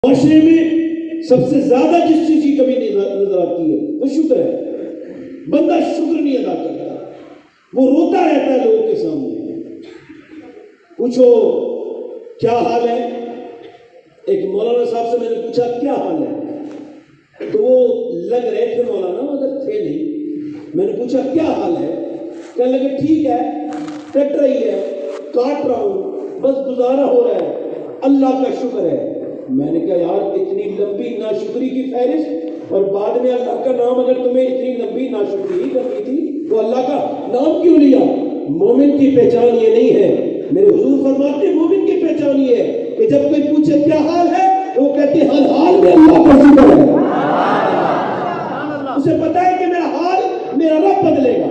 معاشرے میں سب سے زیادہ جس چیز کی کمی نظر آتی ہے وہ شکر ہے. بندہ شکر نہیں ادا کرتا, وہ روتا رہتا ہے لوگوں کے سامنے. پوچھو کیا حال ہے, ایک مولانا صاحب سے میں نے پوچھا کیا حال ہے, تو وہ لگ رہے تھے مولانا مگر تھے نہیں. میں نے پوچھا کیا حال ہے, کہنے لگے ٹھیک ہے, کٹ رہی ہے, کاٹ رہا ہوں, بس گزارا ہو رہا ہے, اللہ کا شکر ہے. میں نے کہا یار اتنی لمبی ناشکری کی فہرست اور بعد میں اللہ کا نام, اگر تمہیں اتنی لمبی ناشکری کرنی تھی تو اللہ کا نام کیوں لیا؟ مومن کی پہچان یہ نہیں ہے. میرے حضور فرماتے ہیں مومن کی پہچان یہ ہے کہ جب کوئی پوچھے کیا حال ہے تو وہ کہتے ہیں ہر حال میں اللہ کا شکر ہے. اسے پتا ہے کہ میرا حال میرا رب بدلے گا.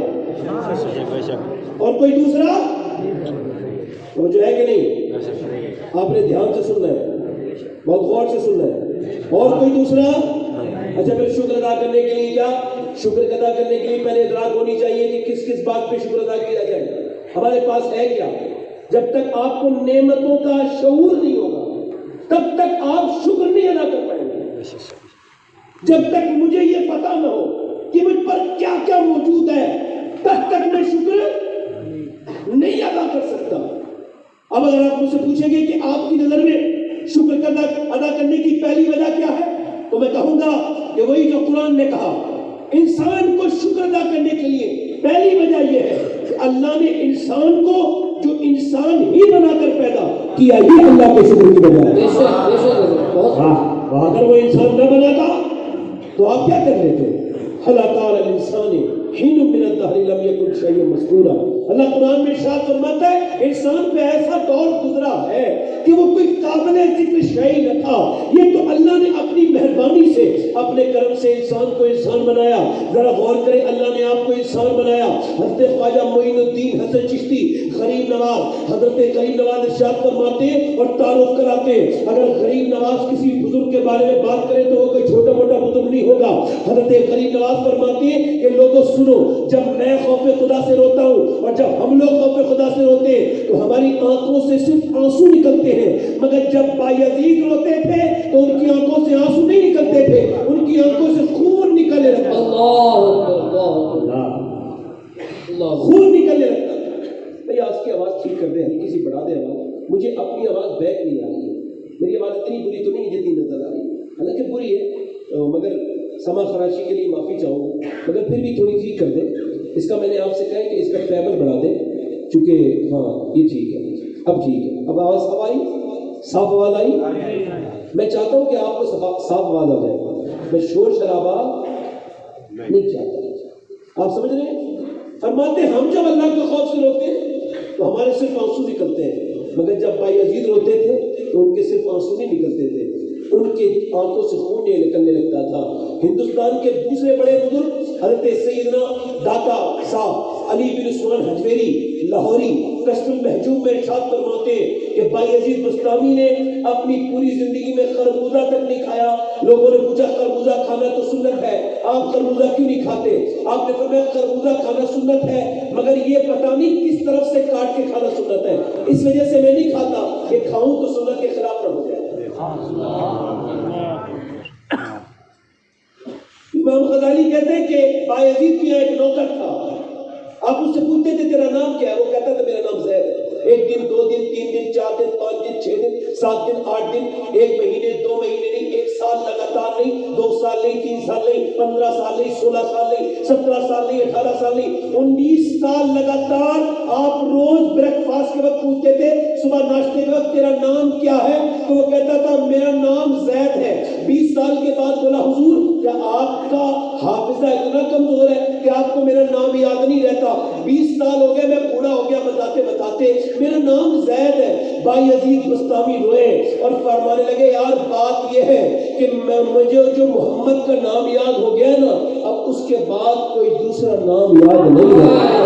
اور کوئی دوسرا وہ جو ہے کہ نہیں, آپ نے دھیان سے سننا ہے, بہت غور سے سننا ہے. اور کوئی دوسرا؟ اچھا پھر شکر ادا کرنے کے لیے کیا, شکر ادا کرنے کے لیے پہلے ادراک ہونی چاہیے کہ کس کس بات پہ شکر ادا کیا جائے. ہمارے پاس ہے کیا؟ جب تک آپ کو نعمتوں کا شعور نہیں ہوگا تب تک آپ شکر نہیں ادا کر پائیں گے. جب تک مجھے یہ پتا نہ ہو کہ مجھ پر کیا کیا موجود ہے تب تک میں شکر نہیں ادا کر سکتا. اب اگر آپ مجھ سے پوچھیں گے کہ آپ کی نظر میں شکر ادا کرنے کی پہلی وجہ کیا ہے, تو میں کہوں گا کہ وہی جو قرآن نے کہا, انسان کو شکر ادا کرنے کے لیے پہلی وجہ یہ ہے کہ اللہ نے انسان کو جو انسان ہی بنا کر پیدا کیا, یہ اللہ کے شکر کی وجہ ہے. اگر وہ انسان نہ بناتا تو آپ کیا کر لیتے؟ اللہ تعالی الانسان حین من الدہر لم یکن شیئا مذکورا. اللہ قرآن میں ارشاد فرماتا ہے انسان پہ ایسا دور گزرا ہے کہ وہ کوئی قابل ذکر شیء نہ تھا. یہ تو اللہ نے اپنی مہربانی سے اپنے کرم سے انسان کو انسان بنایا. ذرا غور کریں, اللہ نے آپ کو انسان بنایا. حضرت خواجہ معین الدین حسن چشتی غریب نواز, حضرت غریب نواز ارشاد فرماتے ہیں اور تعارف کراتے ہیں, اگر غریب نواز کسی بزرگ کے بارے میں بات کرے تو وہ کوئی چھوٹا موٹا بزرگ نہیں ہوگا. حضرت غریب نواز فرماتے ہیں کہ لوگوں سنو, جب میں خوف خدا سے روتا ہوں اور جب ہم لوگ خوف خدا سے روتے ہیں تو ہماری آنکھوں سے صرف آنسو نکلتے ہیں, مگر جب بایزید روتے تھے تو ان کی آنکھوں سے آنسو نہیں نکلتے تھے, ان کی آنکھوں سے خون نکلنے لگتا تھا. خون نکلنے لگتا تھا. بھئی آج کی آواز ٹھیک کر دیں, ہلکی سی بڑھا دیں آواز, مجھے اپنی آواز بیک نہیں آ رہی ہے. میری آواز اتنی بری تو نہیں جتنی نظر آ رہی ہے, حالانکہ بری ہے مگر سما خراشی کے لیے معافی چاہوں گا, مگر پھر بھی تھوڑی ٹھیک کر دیں. اس کا میں نے آپ سے کہا کہ اس کا ٹریبل بڑھا دیں, چونکہ ہاں یہ ٹھیک ہے, اب ٹھیک ہے. اب آواز اب آئی, صاف آواز آئی. میں چاہتا ہوں کہ آپ کو صاف آواز آ جائے, میں شور شرابہ نہیں چاہتا. آپ سمجھ رہے ہیں؟ فرماتے ہم جب اللہ کے خوف سے روتے ہیں تو ہمارے صرف آنسو نکلتے ہیں, مگر جب بایزید روتے تھے تو ان کے صرف آنسو نہیں نکلتے تھے, ان کے آنکھوں سے خون نکلنے لگتا تھا. ہندوستان کے دوسرے بڑے بزرگ حضرت سیدنا داتا صاحب علی بن عثمان حجویری لاہوری کشف المحجوب میں ارشاد فرماتے کہ بایزید بستامی نے اپنی پوری زندگی میں خربوزہ تک نہیں کھایا. لوگوں نے پوچھا خربوزہ کھانا تو سنت ہے, آپ خربوزہ کیوں نہیں کھاتے؟ آپ نے فرمایا خربوزہ کھانا سنت ہے مگر یہ پتہ نہیں کس طرف سے کاٹ کے کھانا سنت ہے, اس وجہ سے میں نہیں کھاتا, یہ کھاؤں تو سنت کے خلاف نہ ہو جائے. امام غزالی کہتے ہیں کہ بایزید کی ایک نوکر تھا, آپ اس سے پوچھتے تھے تیرا نام کیا ہے, وہ کہتا تھا میرا نام زید ہے. 1 دن 2 دن 3 دن 4 دن 5 دن 6 دن 7 دن 8 دن, 1 مہینے 2 مہینے نہیں, 1 سال لگاتار نہیں, 2 سال نہیں, 3 سال نہیں, 15 سال نہیں, 16 سال نہیں, 17 سال نہیں, 18 سال نہیں, 19 سال لگاتار. آپ روز بریک فاسٹ کے وقت پوچھتے تھے, صبح ناشتے کے وقت تیرا نام کیا ہے, تو وہ کہتا تھا میرا نام زید ہے. 20 سال کے بعد بولا حضور کیا آپ کا حافظہ اتنا کمزور ہے کہ آپ کو میرا نام یاد نہیں رہتا؟ 20 سال ہو گئے, میں بوڑھا ہو گیا بتاتے بتاتے, میرا نام زید ہے. بایزید بستامی روئے اور فرمانے لگے یار بات یہ ہے کہ مجھے جو محمد کا نام یاد ہو گیا نا, اب اس کے بعد کوئی دوسرا نام یاد نہیں رہتا.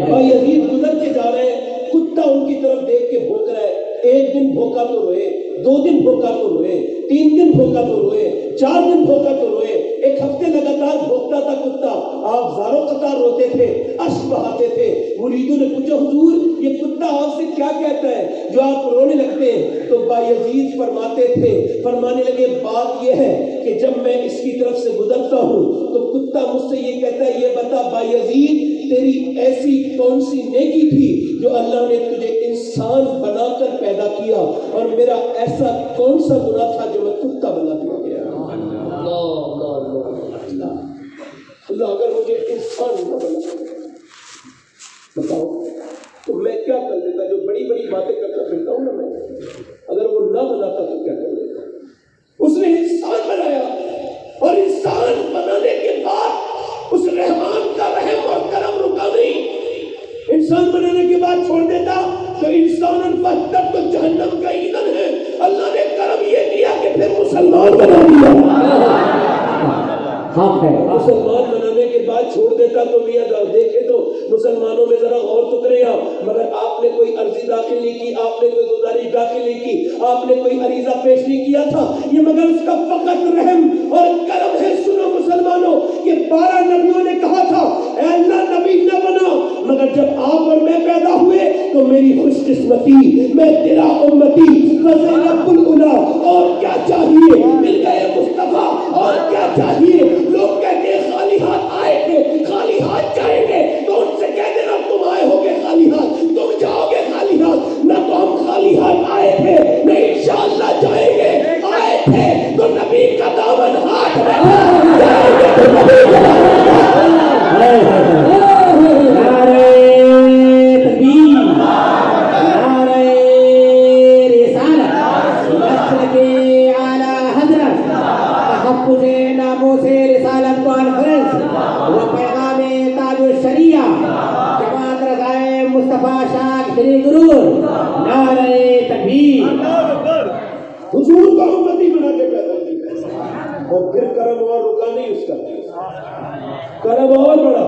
بایزید گزر کے جا رہے ہیں, کتا ان کی طرف دیکھ کے بھونک رہا ہے. ایک دن بھوکا تو روئے, 2 دن بھوکا تو روئے, 3 دن بھوکا تو روئے, 4 دن بھوکا تو روئے, 1 ہفتے لگاتار بھوکتا تھا کتا. آپ زاروں قطار روتے تھے, اشک بہاتے تھے. مریدوں نے پوچھا حضور یہ کتا آپ سے کیا کہتا ہے جو آپ رونے لگتے ہیں؟ تو بایزید فرماتے تھے, فرمانے لگے بات یہ ہے کہ جب میں اس کی طرف سے گزرتا ہوں تو کتا مجھ سے یہ کہتا ہے یہ بتا بایزید تیری ایسی کون سی نیکی تھی جو اللہ نے تجھے انسان بنا کر پیدا کیا, اور میرا ایسا کون سا گناہ تھا جو میں کتا بنا دیا گیا. اللہ اگر مجھے انسان نہ بنا بتاؤ تو میں کیا کر لیتا؟ جو بڑی بڑی باتیں کرتا پھرتا ہوں نا میں, اگر وہ نہ بناتا تو کیا کر لیتا؟ اس نے انسان بنایا, اور انسان بنانے کے بعد اس رحمان کا رحم اور کرم رکا نہیں. انسان بنانے کے بعد چھوڑ دیتا تو انسان تب تو جہنم کا ایندھن ہے. اللہ نے کرم یہ کیا کہ پھر مسلمان بنا دیا. مسلمان بنانے کے بعد چھوڑ دیتا تو میاں دیکھے تو مسلمانوں میں ذرا غور تو کرے آپ, مگر آپ نے کوئی عرضی داخل نہیں کی, آپ نے کوئی گزارش داخل نہیں کی, آپ نے کوئی عریضہ پیش نہیں کیا تھا. یہ مگر اس کا فقط رحم اور کرم ہے. سنو مسلمانوں, یہ 12 نبیوں نے کہا تھا اے اللہ نبی نہ بنا, مگر جب آپ اور میں پیدا ہوئے تو میری خوش قسمتی, میں تیرا امتی, فضیلت العلا, اور کیا چاہیے, مل گئے مصطفیٰ, اور کیا چاہیے. لوگ کہتے ہیں خالی ہاتھ آئے تھے, خالی ہاتھ جائیں گے, تو ان سے کہہ دینا تم آئے ہو گے خالی ہاتھ, تم جاؤ گے خالی ہاتھ. نہ تو ہم خالی ہاتھ آئے تھے, نہ انشاءاللہ جائیں گے. آئے تھے تو نبی کا دامن ہاتھ میں, جائیں گے تو نبی کا دامن ہاتھ میں. حضور کا امتی بنا کے پیدا کیا, اور پھر کرم اور رکا نہیں اس کا, کرم اور بڑا.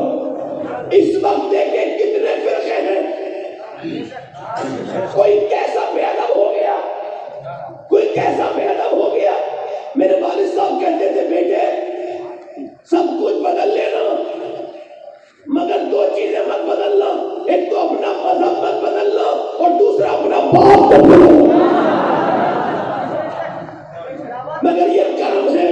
اس وقت دیکھیں کتنے فرقے ہیں. کوئی کیسا بے ادب ہو گیا, کوئی کیسا بے ادب ہو گیا. میرے والد صاحب کہتے تھے بیٹے سب کچھ بدل لینا, مگر 2 چیزیں مت بدلنا, ایک تو اپنا مذہب مت بدلنا, اور دوسرا اپنا باپ مت بدلنا. مگر یہ کرم ہے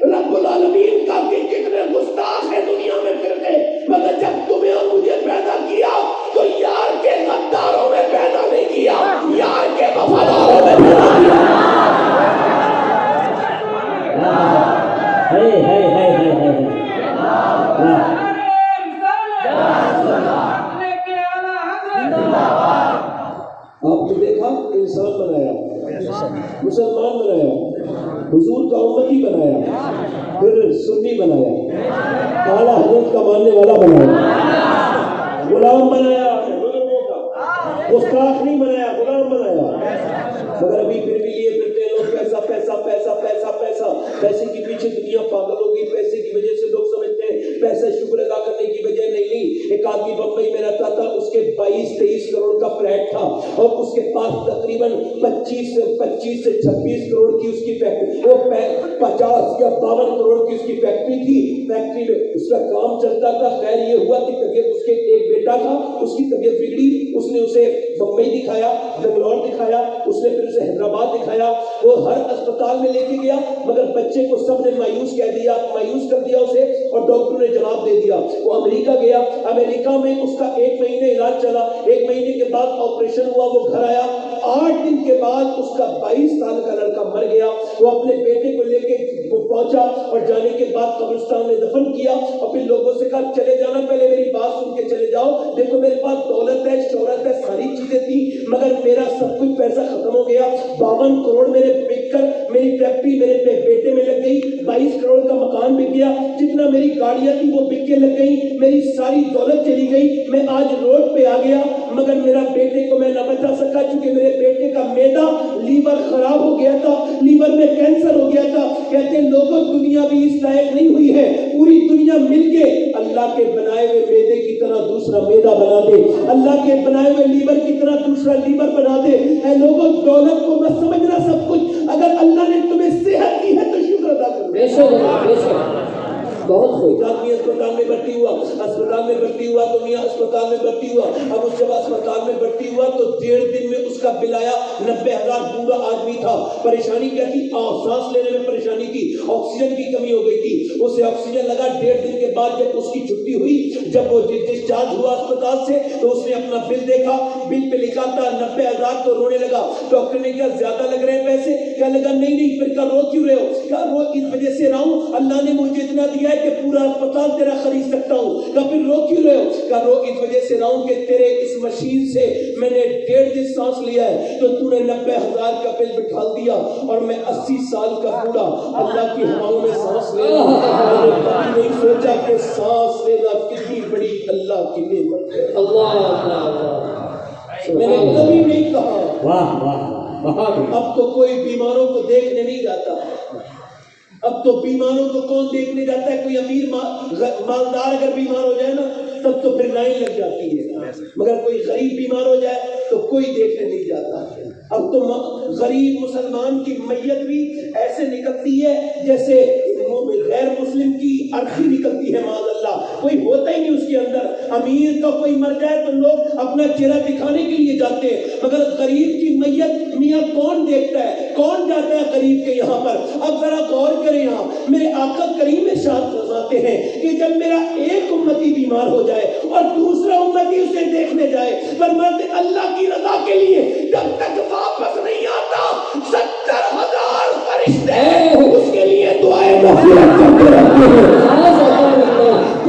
رب العالمین کا کہ کتنے گستاخ ہیں دنیا میں فرقے, مگر جب تمہیں اور مجھے پیدا کیا تو یار کے غداروں میں پیدا نہیں کیا, یار کے وفاداروں میں پیدا کیا. آپ نے دیکھا انسان بنایا, مسلمان بنایا, حضور کا امتی بنایا, پھر سنی بنایا, اعلیٰ حضرت کا ماننے والا بنایا, غلام بنایا, بزرگوں کا گستاخ نہیں بنایا, غلام بنایا. مگر ابھی پھر بھی یہ پھرتے ہیں لوگ پیسہ پیسہ پیسہ پیسہ پیسہ, پیسے کے پیچھے دنیا پاگل ہو گئی. پیسے کی وجہ سے لوگ سمجھتے ہیں پیسہ شکر ادا کرنے کی وجہ نہیں. ایک آدمی بمبئی میں رہتا تھا, اس کے 22-23 کروڑ کا فلیٹ تھا, اور اس کے پاس تقریباً 25 سے 26 کروڑ کی اس کی فیکٹری, وہ 50 یا 52 کروڑ کی اس کی فیکٹری تھی. فیکٹری میں اس کا کام چلتا تھا. خیر یہ ہوا کہ طبیعت, اس کے ایک بیٹا تھا, اس کی طبیعت بگڑی. اس نے اسے بمبئی دکھایا, بنگلور دکھایا, اس نے پھر اسے حیدرآباد دکھایا. وہ ہر اسپتال میں لے کے گیا, مگر بچے کو سب نے مایوس کہہ دیا, مایوس کر دیا اسے, اور ڈاکٹر نے جواب دے دیا. وہ امریکہ گیا, امریکہ میں اس کا 1 مہینے علاج چلا. 1 مہینے کے بعد آپریشن ہوا, وہ گھر آیا. 8 دن کے بعد اس کا 22 سال کا لڑکا مر گیا. وہ اپنے بیٹے کو لے کے پہنچا, اور جانے کے بعد قبرستان میں دفن کیا, اور پھر لوگوں سے کہا چلے جانا, پہلے میری بات سن کے چلے جاؤ. دیکھو میرے پاس دولت ہے, شہرت ہے, ساری چیزیں تھی, مگر میرا سب کچھ پیسہ ختم ہو گیا. 52 کروڑ میرے بک کر میری فیکٹری میرے بیٹے میں لگ گئی. 22 کروڑ کا مکان بک گیا. جتنا میری گاڑیاں تھی وہ بک کے لگ گئی. میری ساری دولت چلی گئی. میں آج روڈ پہ آ گیا, مگر میرا بیٹے کو میں نہ بچا سکا, چونکہ میرے بیٹے کا میدا لیور خراب ہو گیا تھا, لیور میں کینسر ہو گیا تھا. کہتے ہیں لوگوں دنیا بھی اس لائق نہیں ہوئی ہے، پوری دنیا مل کے اللہ کے بنائے ہوئے میدے کی طرح دوسرا میدا بنا دے، اللہ کے بنائے ہوئے لیور کی طرح دوسرا لیور بنا دے۔ اے لوگوں دولت کو مت سمجھنا سب کچھ، اگر اللہ نے تمہیں صحت دی ہے تو شکر ادا کرو۔ بے شک بہت کوئی آدمی اسپتال میں بھرتی ہوا تو میاں اسپتال میں بھرتی ہوا، اب اس جب اسپتال میں بھرتی ہوا تو 1.5 دن میں اس کا بل آیا 90,000۔ بوڑھا آدمی تھا، پریشانی کیا تھی؟ سانس لینے میں پریشانی تھی، آکسیجن کی کمی ہو گئی تھی، اسے آکسیجن لگا۔ 1.5 دن کے بعد جب اس کی چھٹی ہوئی، جب وہ ڈسچارج ہوا اسپتال سے تو اس نے اپنا بل دیکھا، بل پہ لکھا تھا 90,000، تو رونے لگا۔ ڈاکٹر نے کہا زیادہ لگ رہے ہیں پیسے؟ کہنے لگا نہیں پھر کہا رو کیوں رہے ہو؟ کہا رو اس وجہ سے رہا ہوں، اللہ نے مجھے اتنا دیا ہے کہ پورا اسپتال تیرا خرید سکتا ہوں۔ کہا پھر رو کیوں رہے ہو؟ کہا رو اس وجہ سے رہا ہوں کہ تیرے اس مشین سے میں نے 1.5 دن سانس لیا ہے تو تو نے 90,000 کا بل بٹھا دیا، اور میں 80 سال کا بوڑھا اللہ کی ہواؤں میں سانس لے رہا ہوں۔ میں نے کبھی نہیں سوچا کہ سانس لینا کتنی بڑی اللہ کی نعمت ہے۔ میں نے کبھی نہیں کہا اب تو کوئی بیماروں کو دیکھنے نہیں جاتا، اب تو بیماروں کو کون دیکھنے جاتا ہے؟ کوئی امیر مالدار اگر بیمار ہو جائے نا تب تو پھر لائن لگ جاتی ہے، مگر کوئی غریب بیمار ہو جائے تو کوئی دیکھنے نہیں جاتا۔ اب تو غریب مسلمان کی میت بھی ایسے نکلتی ہے جیسے غیر مسلم کی ارتھی نکلتی ہے، معاذ اللہ، کوئی ہوتا ہی نہیں اس کے اندر۔ امیر کا کوئی مر جائے تو لوگ اپنا چہرہ دکھانے کے لیے جاتے ہیں، مگر غریب کی میت میاں کون دیکھتا ہے؟ کون جاتا ہے غریب کے یہاں پر؟ اب ذرا غور کریں، یہاں میرے آقا کریم ارشاد فرماتے ہیں کہ جب میرا ایک امتی بیمار ہو جائے اور دوسرا امتی اسے دیکھنے جائے، فرماتے اللہ کی رضا کے لیے جب تک واپس نہیں آتا 70,000 فرشتے اس کے لیے دعائیں مغفرت کرتے رہتے ہیں۔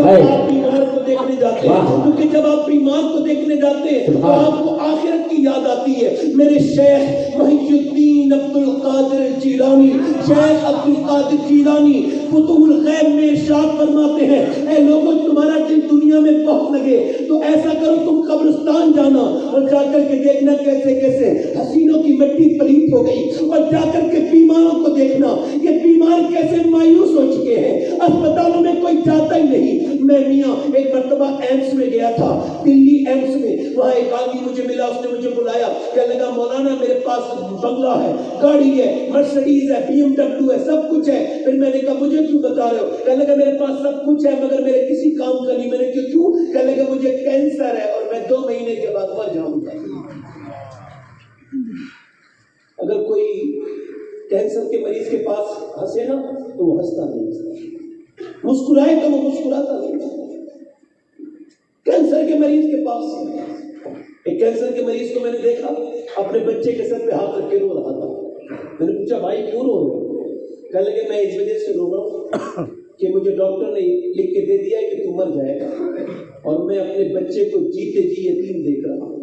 آپ بیمار کو دیکھنے جاتے ہیں، کیونکہ جب آپ بیمار کو دیکھنے جاتے ہیں تو آپ کو آخرت کی یاد آتی ہے۔ میرے شیخ محی الدین عبد القادر جیلانی، شیخ عبد القادر جیلانی فتوح الغیب میں ارشاد فرماتے ہیں اے لوگوں تمہارا دل دنیا میں بہت لگے تو ایسا کرو تم قبرستان جانا اور جا کر کے دیکھنا کیسے کیسے حسینوں کی مٹی پلیت ہو گئی، اور جا کر کے بیماروں کو دیکھنا کہ بیمار کیسے مایوس ہو چکے ہیں، اسپتالوں میں کوئی جاتا ہی نہیں۔ میں میاں ایک مرتبہ ایمس میں گیا تھا، دلی ایمس میں، وہاں ایک آدمی مجھے ملا، اس نے مجھے بلایا، کہنے لگا مولانا میرے پاس بنگلہ ہے، گاڑی ہے، مرسڈیز ہے، BMW ہے، سب کچھ ہے۔ پھر میں نے کہا مجھے کیوں بتا رہے ہو؟ کہنے لگا میرے پاس سب کچھ ہے مگر میرے کسی کام کا نہیں۔ میں نے کہا کیوں؟ کہنے لگا مجھے کینسر ہے اور میں 2 مہینے کے بعد مر جاؤں گا۔ اگر کوئی کینسر کے مریض کے پاس ہنسے نا تو وہ ہنستا نہیں، مسکرائے تو وہ مسکراتا نہیں۔ کینسر کے مریض کے پاس ایک کینسر کے مریض کو میں نے دیکھا اپنے بچے کے سر پہ ہاتھ رکھ کے رو رہا تھا۔ میں نے پوچھا بھائی کیوں رو رہے ہو؟ کہنے لگے میں اس وجہ سے رو رہا ہوں کہ مجھے ڈاکٹر نے لکھ کے دے دیا ہے کہ تو مر جائے گا، اور میں اپنے بچے کو جیتے جی یتیم دیکھ رہا ہوں۔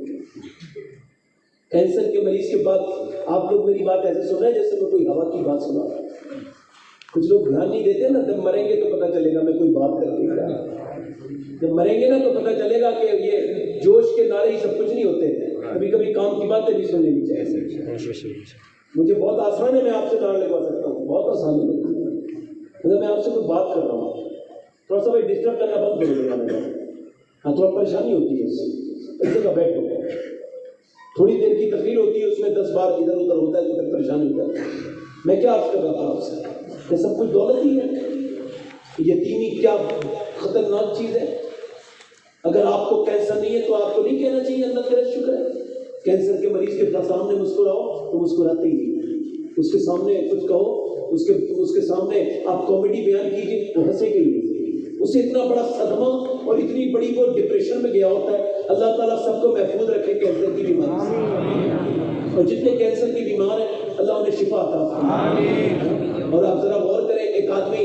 کینسر کے مریض کے بعد آپ لوگ میری بات ایسے سن رہے ہیں جیسے میں کوئی ہوا کی بات سنا رہا ہوں۔ کچھ لوگ دھیان نہیں دیتے نا، جب مریں گے تو پتہ چلے گا میں کوئی بات کر کے کیا، جب مریں گے نا تو پتہ چلے گا کہ یہ جوش کے نعرے ہی سب کچھ نہیں ہوتے، کبھی کبھی کام کی باتیں بھی سن لینی چاہیے۔ مجھے بہت آسان ہے، میں آپ سے نعرہ لگوا سکتا ہوں، بہت آسان ہے، مگر میں آپ سے کوئی بات کر رہا ہوں، تھوڑا سا بھائی ڈسٹرب کرنا بند کرو گا، ہاں تھوڑا پریشانی ہوتی ہے، اس جگہ بیٹھو، تھوڑی دیر کی تقریر ہوتی ہے اس میں 10 بار ادھر ادھر ہوتا ہے تو پریشانی ہوتا ہے۔ میں کیا عرض کر رہا تھا آپ سے کہ سب کچھ دولت ہی ہے، یتیمی کیا خطرناک چیز ہے۔ اگر آپ کو کینسر نہیں ہے تو آپ کو نہیں کہنا چاہیے اللہ تیرا شکر ہے۔ کینسر کے مریض کے سامنے مسکراؤ تو مسکراتے ہی نہیں، اس کے سامنے کچھ کہو، اس کے سامنے آپ کامیڈی بیان کیجیے وہ ہنسے گے ہی، اسے اتنا بڑا صدمہ اور اتنی بڑی وہ ڈپریشن میں گیا ہوتا ہے۔ اللہ تعالیٰ سب کو محفوظ رکھے کینسر کی بیماری سے، اور جتنے کینسر کی بیمار ہیں اللہ انہیں شفا عطا فرمائے۔ اور آپ ذرا غور کریں، ایک آدمی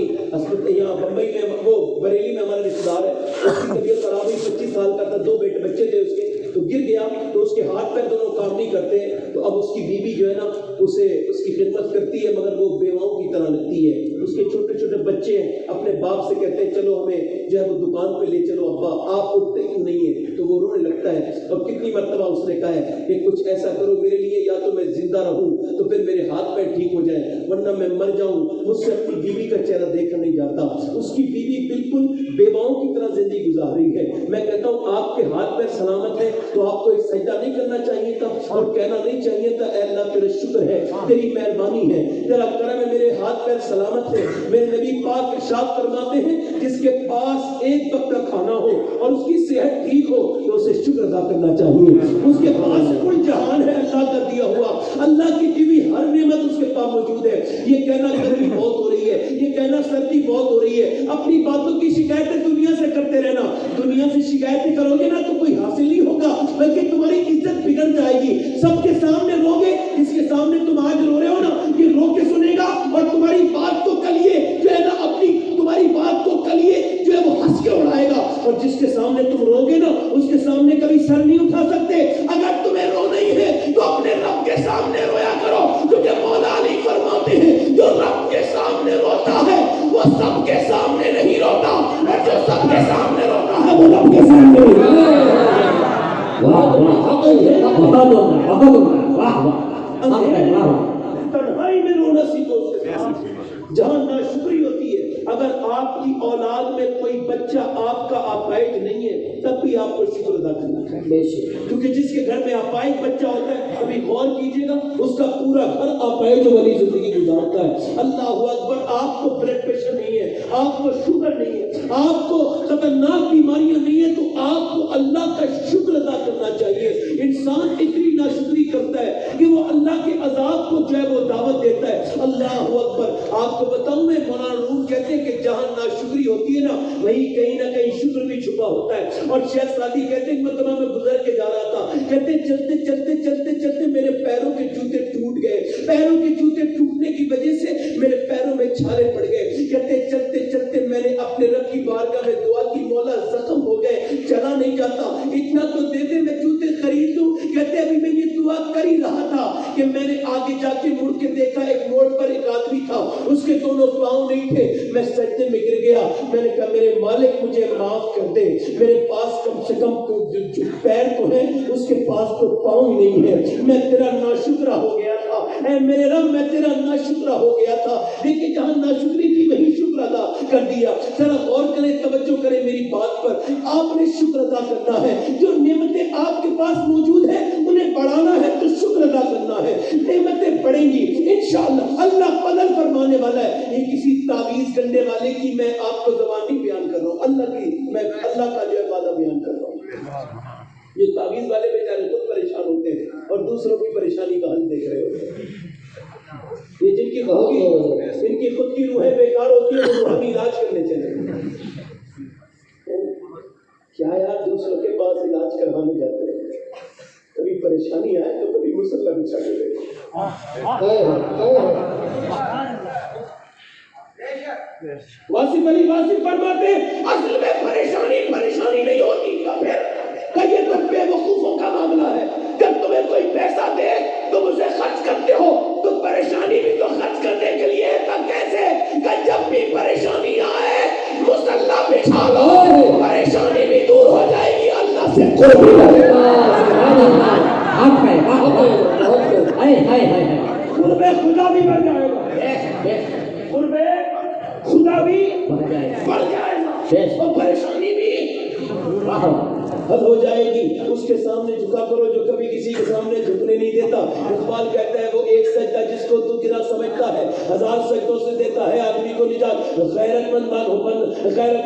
یہاں بمبئی میں، وہ بریلی میں ہمارا رشتہ دار ہے، اس کی طبیعت خراب ہوئی، 25 سال کا تھا، 2 بچے تھے اس کے، تو گر گیا تو اس کے ہاتھ پیر دونوں کام نہیں کرتے، تو اب اس کی بیوی جو ہے نا اسے اس کی خدمت کرتی ہے، مگر وہ بیواؤں کی طرح لگتی ہے۔ اس کے چھوٹے چھوٹے بچے اپنے باپ سے کہتے ہیں چلو ہمیں جو ہے وہ دکان پہ لے چلو ابا، آپ اٹھتے کیوں نہیں ہے؟ تو وہ رونے لگتا ہے، اور کتنی مرتبہ اس نے کہا ہے کہ کچھ ایسا کرو میرے لیے، یا تو میں زندہ رہوں تو پھر میرے ہاتھ پیر ٹھیک ہو جائیں، ورنہ میں مر جاؤں۔ مجھ سے اپنی بیوی کا چہرہ دیکھا نہیں جاتا۔ اس کی بیوی بالکل بیواؤں کی طرح زندگی گزار رہی ہے۔ میں کہتا ہوں آپ کے ہاتھ پیر سلامت ہے تو آپ کو ایک سجدہ نہیں کرنا چاہیے تھا اور کہنا نہیں چاہیے تھا اے اللہ تیرا شکر ہے، تیری مہربانی ہے، تیرا کرم ہے، میرے ہاتھ پیر سلامت ہے۔ میرے نبی پاک ارشاد فرماتے ہیں جس کے پاس ایک وقت کا کھانا ہو اور اس کی صحت ٹھیک ہو تو اسے شکر ادا کرنا چاہیے۔ اس کے پاس کل جہان ہے اللہ کا دیا ہوا، اللہ کی دی ہوئی ہر نعمت اس کے پاس موجود ہے۔ یہ کہنا گرمی بہت ہو رہی ہے، یہ کہنا سردی بہت ہو رہی ہے، اپنی باتوں کی شکایتیں دنیا سے کرتے رہنا، دنیا سے شکایتیں کرو گے نا تو کوئی حاصل نہیں ہوگا، بلکہ تمہاری عزت بگڑ جائے گی۔ سب کے سامنے رو گے، جس کے سامنے تم آج رو رہے ہو نا یہ رو کے سنے گا، اور تمہاری بات کو کل یہ جو ہے نا اپنی تمہاری بات کو کل یہ جو ہے وہ ہنس کے اڑائے گا، اور جس کے سامنے تم رو گے نا اس کے سامنے کبھی سر نہیں اٹھا سکتے۔ اگر تمہیں رو نہیں ہے تو اپنے رب کے سامنے رویا کرو، کیونکہ مولا علی فرماتے ہیں جو رب کے سامنے روتا ہے وہ سب کے سامنے نہیں روتا، اور جو سب کے سامنے روتا ہے وہ رب کے سامنے روتا ہے۔ تنہائی میں رونا سیکھو، جہاں ناشکری ہوتی ہے۔ اگر آپ کی اولاد میں کوئی بچہ آپ کا اپائج نہیں ہے تب بھی آپ کو شکر ادا کرنا چاہیے، کیونکہ جس کے گھر میں اپائج بچہ ہوتا ہے کبھی غور کیجئے گا اس کا پورا گھر اپائج والی زندگی گزارتا ہے۔ اللہ اکبر، آپ کو بلڈ پریشر نہیں ہے، آپ کو شوگر نہیں ہے، آپ کو خطرناک بیماریاں نہیں ہیں، تو آپ کو اللہ کا شکر ادا کرنا چاہیے۔ انسان اتنی ناشکری کرتا ہے کہ وہ اللہ کے عذاب کو جو ہے وہ دعوت دیتا ہے۔ اللہ اکبر، آپ کو بتاؤں میں مولانا روم کہتے ہیں کہ جہاں ناشکری ہوتی ہے نا وہیں کہیں نہ کہیں شکر بھی چھپا ہوتا ہے۔ اور شیخ سعدی کہتے ہیں مرتبہ میں گزر کے جا رہا تھا، کہتے ہیں چلتے چلتے چلتے چلتے میرے پیروں کے جوتے ٹوٹ گئے، پیروں کے جوتے ٹوٹنے کی وجہ سے میرے پیروں میں چھالے پڑ گئے، کہتے ہیں چلتے چلتے میں نے اپنے رب کی بارگاہ میں دعا کی، مولا زخم ہو گئے، چلا نہیں جاتا، اتنا تو دے دے میں جوتے خرید لوں۔ کہتے ابھی میں یہ دعا کر ہی رہا تھا کہ میں نے آگے جا کے مڑ کے دیکھا ایک موڑ پر ایک آدمی تھا، اس کے دونوں پاؤں نہیں تھے، میں سجدے میں گر گیا، میں نے کہا میرے مالک مجھے معاف کر دے، میرے پاس کم سے کم جو پیر تو ہیں اس کے پاس تو پاؤں ہی نہیں ہے، میں تیرا ناشکرہ ہو گیا تھا، اے میرے رب میں تیرا ناشکرہ ہو گیا تھا۔ لیکن جہاں ناشکری کی وہی شکر ادا کر دیا۔ ذرا غور کریں، توجہ کریں میری بات پر، آپ نے شکر ادا کرنا ہے، جو نعمتیں آپ کے پاس موجود ہیں انہیں بڑھانا ہے تو شکر ادا کرنا ہے، نعمتیں بڑھیں گی انشاءاللہ۔ اللہ فضل فرمانے والا ہے، یہ کسی تعویذ کرنے والے کی میں آپ کو زبان نہیں بیان کر رہا ہوں، اللہ کی میں اللہ کا جو ہے وعدہ بیان کر رہا ہوں۔ یہ تعویذ والے بیچارے خود پریشان ہوتے ہیں اور دوسروں کی پریشانی کا حل دیکھ رہے ہوتے ہیں۔ یہ جن کی ان کی خود کی روحیں بیکار ہوتی ہیں وہ روحانی علاج کرنے چلے، کیا یار دوسروں کے پاس علاج کروانے جاتے ہیں، کبھی پریشانی آئے تو کبھی مسلح بچھا کے دے۔ واصف علی واصف فرماتے اصل میں پریشانی نہیں ہوتی کہ یہ تو بے وقوفوں کا معاملہ ہے۔ جب تمہیں کوئی پیسہ دے تم اسے خرچ کرتے ہو تو پریشانی بھی تو خرچ کرنے کے لیے تھا، کیسے کہ جب بھی پریشانی آئے مسلح بچھا لو، پریشانی بھی دور ہو جائے گی، اللہ سے قرب خدا بھی بڑھ جائے گا، قرب خدا بھی بڑھ جائے گا اور پریشانی بھی حل ہو جائے گی۔ اس کے سامنے جھکا کرو جو کبھی کسی کے سامنے جھکنے نہیں دیتا۔ اقبال کہتا ہے وہ ایک سجدہ جس کو تو گرا سمجھتا ہے 1000 سجدوں سے دیتا ہے آدمی کو نجات۔ غیرت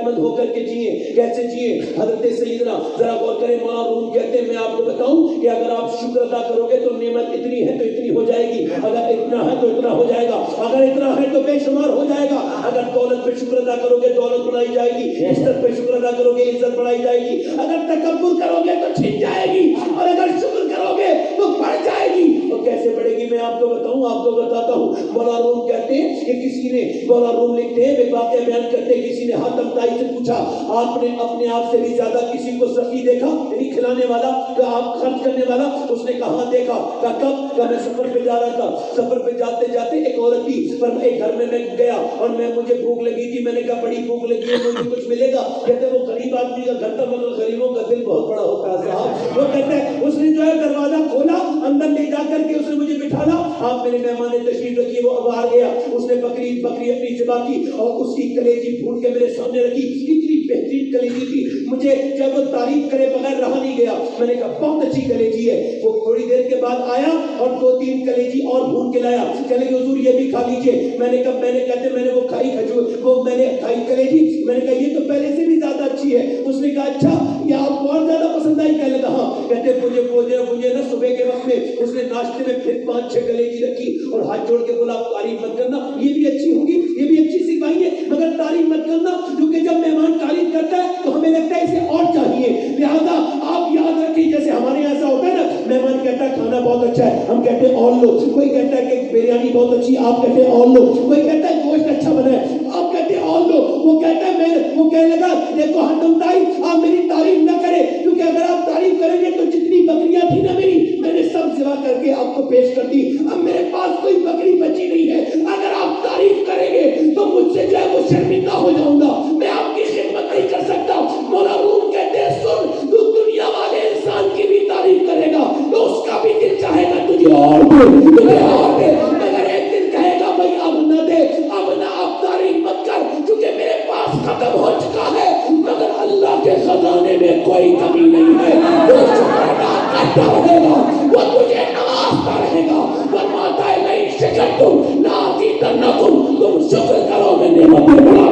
مند ہو کر کے جیے، کیسے جیے؟ حضرت سیدنا ذرا غور کریں، مولانا روم کہتے ہیں میں آپ کو بتاؤں کہ اگر آپ شکر ادا کرو گے تو نعمت اتنی ہے تو اتنی ہو جائے گی، اگر اتنا ہے تو اتنا ہو جائے گا، اگر اتنا ہے تو بے شمار ہو جائے گا۔ اگر دولت پہ شکر ادا کرو گے دولت بڑھائی جائے گی، عزت پہ شکر ادا کرو گے عزت بڑھائی جائے گی، اگر تکبر کرو گے تو چھن جائے گی، اور اگر شکر کرو گے تو بڑھ جائے گی۔ اور کیسے بڑھے گی؟ چلیے میں آپ کو بتاتا ہوں. مولا روم کہتے ہیں کہ کسی نے, مولا روم لکھتے ہیں, ایک واقعہ بیان کرتے ہیں, کسی نے حاتم طائی سے پوچھا آپ نے اپنے آپ سے بھی زیادہ کسی کو سخی دیکھا, یعنی کھلانے والا, کہ آپ خرچ کرنے والا؟ اس نے کہا دیکھا. کہا کب؟ کہ میں سفر پہ جا رہا تھا, سفر پہ جاتے جاتے ایک عورت تھی, پر ایک گھر میں گیا اور مجھے بھوک لگی تھی, میں نے کہا بڑی بھوک لگی ہے, مجھے کچھ ملے گا؟ کہتے وہ غریب آدمی کا گھر تھا, مگر غریبوں کا دل بہت بڑا ہوتا ہے صاحب. وہ کہتے ہیں اس نے جو ہے دروازہ کھولا, اندر لے جا کر کے اس نے مجھے بٹھانا, آپ میرے مہمان نے تشریف رکھی, وہ اب آ گیا, اس نے بکری اپنی ذبح کی اور اس کی کلیجی بھون کے میرے سامنے رکھی, اتنی بہترین کلیجی تھی, مجھے جب وہ تعریف کرے بغیر رہا نہیں گیا. میں نے کہا بہت اچھی کلیجی ہے. وہ تھوڑی دیر کے بعد آیا اور 2-3 کلیجی اور بھون کے لایا, چلے کہ حضور یہ بھی کھا لیجئے. میں نے کہا, میں نے وہ کھائی کھجور, وہ میں نے کھائی کلیجی, میں نے کہا یہ تو پہلے سے بھی زیادہ اچھی ہے. اس نے کہا اچھا یہ آپ کو اور زیادہ پسند آئی؟ کہنے لگا ہاں. کہتے مجھے نا صبح کے وقت میں اس نے ناشتے میں پھر 5-6 کلیجی رکھی اور ہاتھ جوڑ کے بولا تعریف مت کرنا, یہ بھی اچھی ہوگی, یہ بھی اچھی سکھائی ہے, مگر تعریف مت کرنا, کیونکہ جب مہمان تعریف کرتا ہے تو ہمیں لگتا ہے اسے اور چاہیے. لہذا آپ یاد رکھیں, جیسے ہمارے یہاں ایسا ہوتا ہے نا, مہمان کہتا ہے کھانا بہت اچھا ہے, ہم کہتے ہیں اور لو. کوئی کہتا ہے کہ بریانی بہت اچھی, آپ کہتے ہیں اور لو. کوئی کہتا ہے گوشت اچھا بنا ہے, آپ کہتے ہیں اور لو. وہ کہتا ہے وہ کہنے لگا دیکھو حاتم طائی آپ میری تعریف نہ کریں, کیونکہ اگر آپ تعریف کریں گے تو جتنی بکریاں تھی نا میری, میں نے سب ذبح کر کے آپ کو پیش کر دی, اب میرے پاس کوئی بکری بچی نہیں ہے. اگر آپ تعریف کریں گے تو مجھ سے جو ہے وہ شرمندہ ہو جاؤں گا, میں آپ کی خدمت نہیں کر سکتا. مولا روم کہتے ہیں سن, تو دنیا والے انسان کی بھی تعریف کرے گا تو اس کا بھی دل چاہے گا تجھے اور دے, مگر ایک دن کہے گا بھائی اب نہ دے, اب نہ, اب تعریف مت کر, کیونکہ میرے پاس ختم ہو چکا ہے. مگر اللہ کے خزانے میں کوئی کمی نہیں ہے, وہ شکر ادا کرتا رہے گا, وہ تجھے نوازتا رہے گا. فرماتا ہے نہیں شکر تم لاتی تنکم, تم شکر کرو میں نعمت بڑھا.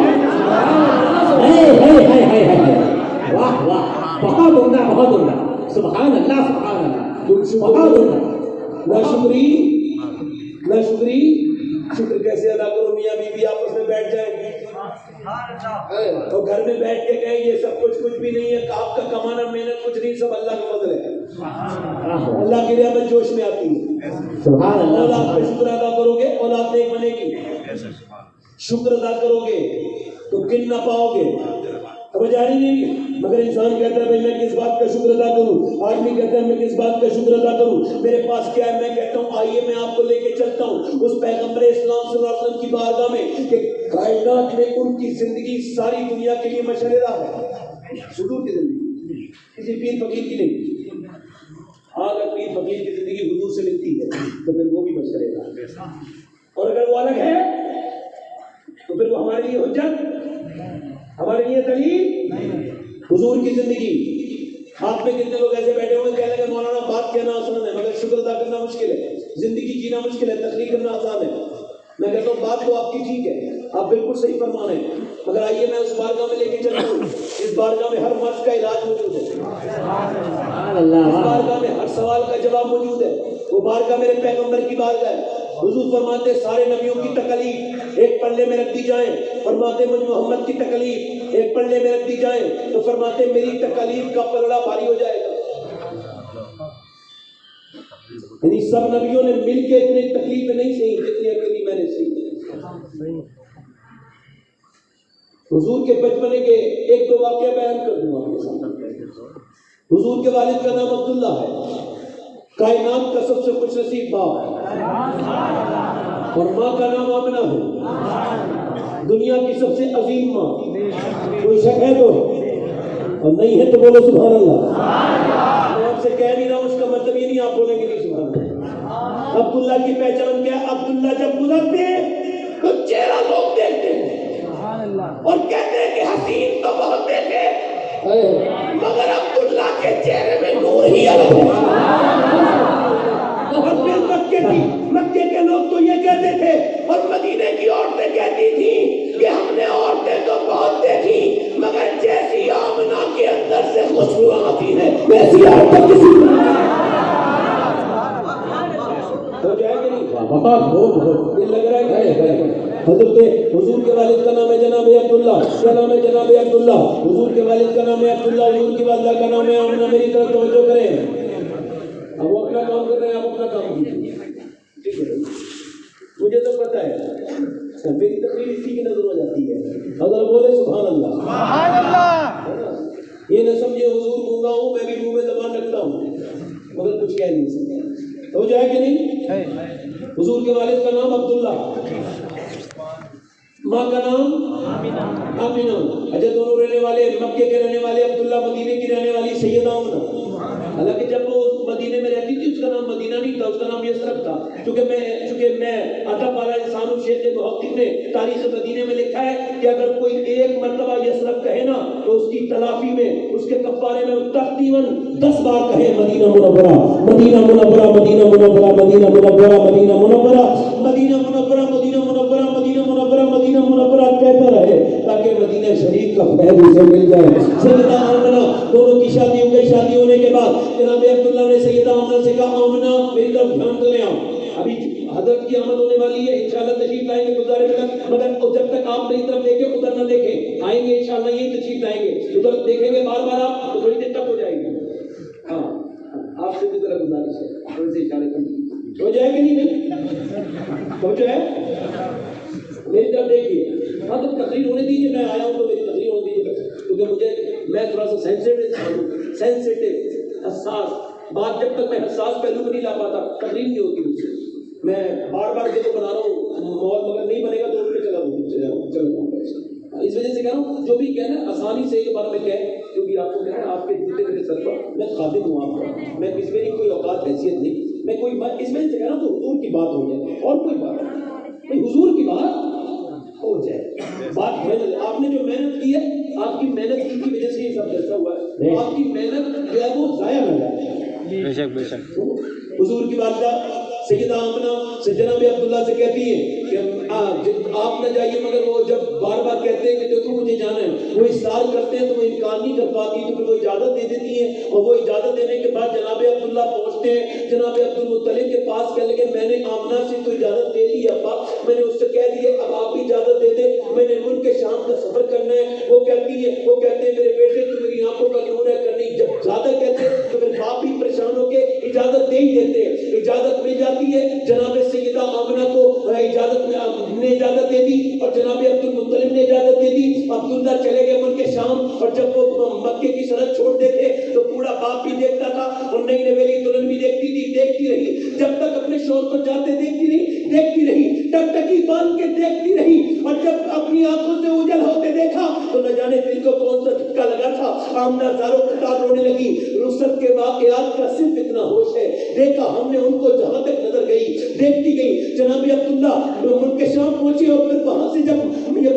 واہ واہ, بہت عمدہ, بہت عمدہ, سبحان اللہ سبحان اللہ. بہت عمدہ. نہ شکری, شکر کیسے ادا کرو؟ میاں بیوی آپس میں بیٹھ جائیں اور گھر میں بیٹھ کے کہیں یہ سب کچھ بھی نہیں ہے, آپ کا کمانا محنت کچھ نہیں, سب اللہ کا فضل ہے. اللہ کی رحمت جوش میں آتی ہے. سبحان اللہ. اولاد پہ شکر ادا کرو گے, اولاد نیک بنے گی. شکر ادا کرو گے تو گن نہ پاؤ گے, سمجھ آ رہی نہیں؟ مگر انسان کہتا ہے بھائی میں کس بات کا شکر ادا کروں, آدمی کہتا ہے میں کس بات کا شکر ادا کروں, میرے پاس کیا ہے؟ میں کہتا ہوں آئیے میں آپ کو لے کے چلتا ہوں اس پیغمبر اسلام صلی اللہ علیہ وسلم کی بارگاہ میں کہ کائنات میں ان کی زندگی ساری دنیا کے لیے مشرہ ہے. حضور کی زندگی کسی پیر فقیر کی نہیں. اگر پیر فقیر کی زندگی حضور سے ملتی ہے تو پھر وہ بھی مشرہ ہے, اور اگر وہ الگ ہے تو پھر وہ ہمارے لیے حجت, ہمارے لیے دلیل. حضور کی زندگی. آپ میں کتنے لوگ ایسے بیٹھے ہوئے کہہ لیں کہ مولانا بات کہنا آسان ہے مگر شکر ادا کرنا مشکل ہے, زندگی جینا مشکل ہے, تقریر کرنا آسان ہے. میں کہتا ہوں بات تو آپ کی ٹھیک ہے, آپ بالکل صحیح فرما رہے ہیں, مگر آئیے میں اس بارگاہ میں لے کے چلتا ہوں. اس بارگاہ میں ہر مرض کا علاج موجود ہے, اس بارگاہ میں ہر سوال کا جواب موجود ہے. وہ بارگاہ میرے پیغمبر کی بارگاہ ہے. حضور فرماتے سارے نبیوں کی تکلیف ایک پلڑے میں رکھ دی جائیں, فرماتے مجھ محمد کی تکلیف ایک پلڑے میں رکھ دی جائیں تو فرماتے میری تکلیف کا پلڑا بھاری ہو جائے گا. یعنی سب نبیوں نے مل کے اتنی تکلیفیں نہیں سہی جتنی اکیلی میں نے سہی. حضور کے بچپنے کے 1-2 واقعہ بیان کر دوں آپ کے سامنے. حضور کے والد کا نام عبداللہ ہے, کائنات کا سب سے خوش نصیب باپ ہے, اور ماں کا نام آمنہ ہے, دنیا کی سب سے عظیم ماں. کوئی شک ہے تو, اور نہیں ہے تو بولو سبحان اللہ. میں آپ سے کہہ نہیں رہا ہوں, اس کا مطلب یہ نہیں آپ بولیں گے نہیں سبحان اللہ. عبداللہ کی پہچان کیا؟ عبداللہ جب گزرتے ہیں تو چہرہ لوگ دیکھتے ہیں اور کہتے ہیں کہ حسین تو بہت دیکھے, مگر عبداللہ کے چہرے میں نور ہی الگ ہے. اور پھر مکے کے لوگ تو یہ کہتے تھے, اور مدینے کی عورتیں کہتی تھی کہ ہم نے عورتیں تو بہت دیکھی مگر جیسی آمنہ کے اندر سے خوشبو آتی ہے ویسی عورتیں کسی ہو جائے گی نہیں. دل لگ رہا ہے. حضرت حضور کے والد کا نام ہے جناب عبداللہ. کیا نام ہے جناب عبداللہ؟ حضور کے والد کا نام ہے عبداللہ, حضور کی والدہ کا نام ہے آمنہ. میری طرف توجہ کریں. اب وہ اپنا کام کر رہے ہیں, آپ اپنا کام کیجیے. مجھے تو پتہ ہے میری تقریر اسی کی نظر ہو جاتی ہے. اگر بولے سبحان اللہ, سبحان اللہ. یہ نہ سمجھے حضور گونگا ہوں, میں بھی منہ میں زبان رکھتا ہوں مگر کچھ کہہ نہیں سکتا. ہو جائے کہ نہیں؟ حضور کے والد کا نام عبداللہ, ماں کا نام آمینہ. اچھا دونوں رہنے والے مکے کے رہنے والے, عبداللہ مدینے کی رہنے والی سیدہ آمنہ. حالانکہ جب وہ مدینے میں رہتی تھی اس کا نام مدینہ نہیں تھا, اس کا نام یثرب تھا. چونکہ میں ادب والا انسان ہوں, شیخ محقق نے تاریخ مدینے میں لکھا ہے کہ اگر کوئی ایک مرتبہ یثرب کہے نا تو اس کی تلافی میں, اس کے کفارے میں تقریباً 10 بار کہے مدینہ منورہ, مدینہ منورہ, مدینہ منورہ, مدینہ منورہ, مدینہ منورہ, مدینہ منورہ, مدینہ منورہ, مدینہ منورہ, مدینہ منورہ کہتا رہے تاکہ مدینہ شریف کا فیض اسے مل جائے. سیدہ آمنہ دونوں کی شادی ہو گئی. شادی ہونے کے بعد جناب عبداللہ نے سیدہ آمنہ سے کہا آمنہ میری طرف دھیان سے لے آؤ, ابھی حضرت کی آمد ہونے والی ہے, انشاءاللہ تشریف لائیں گے گزارے میں, مگر جب تک آپ میری طرف دیکھیں ادھر نہ دیکھیں. آئیں گے انشاءاللہ یہی تشریف لائیں گے, ادھر دیکھیں گے بار بار آپ تو تھوڑی دیر تک ہو جائے گی. ہاں آپ سے بھی ذرا گزارش ہے, تھوڑے سے اشارے کر ہو جائے کہ نہیں ہو جائے, میری طرف دیکھیے. ہاں تو تقریر ہونے دیجیے, میں آیا ہوں تو میری تقریر ہونے دیجیے, کیونکہ میں تھوڑا سا سینسیٹیو حساس بات, جب تک میں حساس پہلو کو نہیں لا پاتا تقریر نہیں ہوتی مجھ سے. میں بار بار یہ تو بنا رہا ہوں ماحول, مگر نہیں بنے گا تو اس پہ چلا. اس وجہ سے کہہ رہا ہوں جو بھی کہنا آسانی سے ایک بار میں کہہ, کیونکہ آپ کو کہنا آپ کے جتنے میرے سر پر میں خادم ہوں آپ کا, میں اس میں کوئی اوقات حیثیت نہیں, میں کوئی بات اس وجہ سے کہہ رہا ہوں تو حضور کی بات ہو جائے اور کوئی بات نہیں, حضور کی بات ہو جائے. بات آپ نے جو محنت کی ہے, آپ کی محنت کی وجہ سے یہ سب ایسا ہوا ہے, آپ کی محنت جو ہے وہ ضائع نہ جائے. بے شک بے شک. حضور کی والدہ سیدہ آمنہ سے جناب عبداللہ سے کہتی ہے کہ آپ نہ جائیے, مگر وہ جب بار بار کہتے ہیں کہ دیکھو مجھے جانا ہے, وہ اصرار کرتے ہیں تو وہ انکار نہیں کر پاتی, تو پھر وہ اجازت دے دیتی ہیں. اور وہ اجازت دینے کے بعد جناب عبداللہ پہنچتے ہیں جناب عبدالمطلب کے پاس, کہنے لگے میں نے آمنہ سے تو اجازت دے لی ابا, میں نے اس سے کہہ دی اب آپ بھی اجازت دے دیں, میں نے ملک کے شام کا سفر کرنا ہے. وہ کہتی ہے میرے بیٹے تو میری آنکھوں کا نور ہے کرنی, جب زیادہ کہتے ہیں تو پھر باپ بھی پریشان ہو کے اجازت دے ہی دیتے ہیں. اجازت مل جاتی ہے جناب سیدہ آمنہ کو, اجازت نے اجازت دے دی اور جناب عبدالمطلب نے اجازت دے دی. عبداللہ چلے گئے ملک شام, اور جب وہ مکے کی سرحد چھوڑتے تھے تو بوڑھا باپ بھی دیکھتا تھا اور نئی نویلی دلہن بھی دیکھتی تھی, دیکھتی رہی جب تک اپنے شوہر کو جاتے دیکھتی رہی ٹکٹکی باندھ کے دیکھتی رہی, اور جب اپنی آنکھوں سے اجل ہوتے دیکھا تو نہ جانے دل کو کون سا جھٹکا لگا تھا. آمنہ زاروں قطار رونے لگی. رخصت کے واقعات کا صرف اتنا ہوش ہے, دیکھا ہم نے ان کو جہاں تک نظر گئی دیکھتی گئی. جناب عبداللہ ملک شام پہنچے اور پھر وہاں سے جب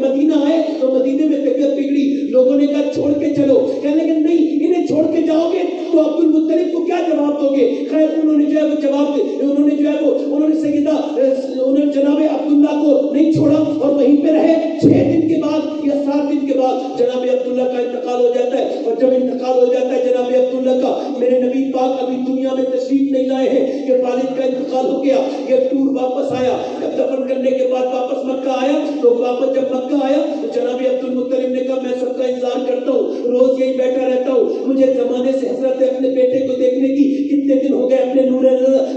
مدینہ آئے تو مدینے میں طبیعت بگڑی. لوگوں نے کہا چھوڑ کے چلو, کہنے لگے نہیں انہیں چھوڑ کے جاؤ گے تو عبدالمطلب کو کیا جواب دو گے. خیر انہوں نے جو ہے وہ جواب انہوں نے سیدہ انہوں نے جناب عبداللہ کو نہیں چھوڑا اور وہیں پہ رہے. 6 دن کے بعد یا 7 دن کے بعد جناب عبداللہ کا انتقال ہو جاتا ہے. اور جب انتقال ہو جاتا ہے جناب عبداللہ کا, میرے نبی پاک ابھی دنیا میں تشریف نہیں لائے ہیں کہ والد کا انتقال ہو گیا. یہ ٹور واپس آیا, جب دفن کرنے کے بعد واپس مکہ آیا تو واپس جب مکہ آیا تو جناب عبدالمطلب نے کہا میں سب کا انتظار کرتا ہوں, روز یہی بیٹھا رہتا ہوں, مجھے زمانے سے حسرت ہے اپنے بیٹے کو دیکھنے کی. کتنے دن ہو گئے اپنے نور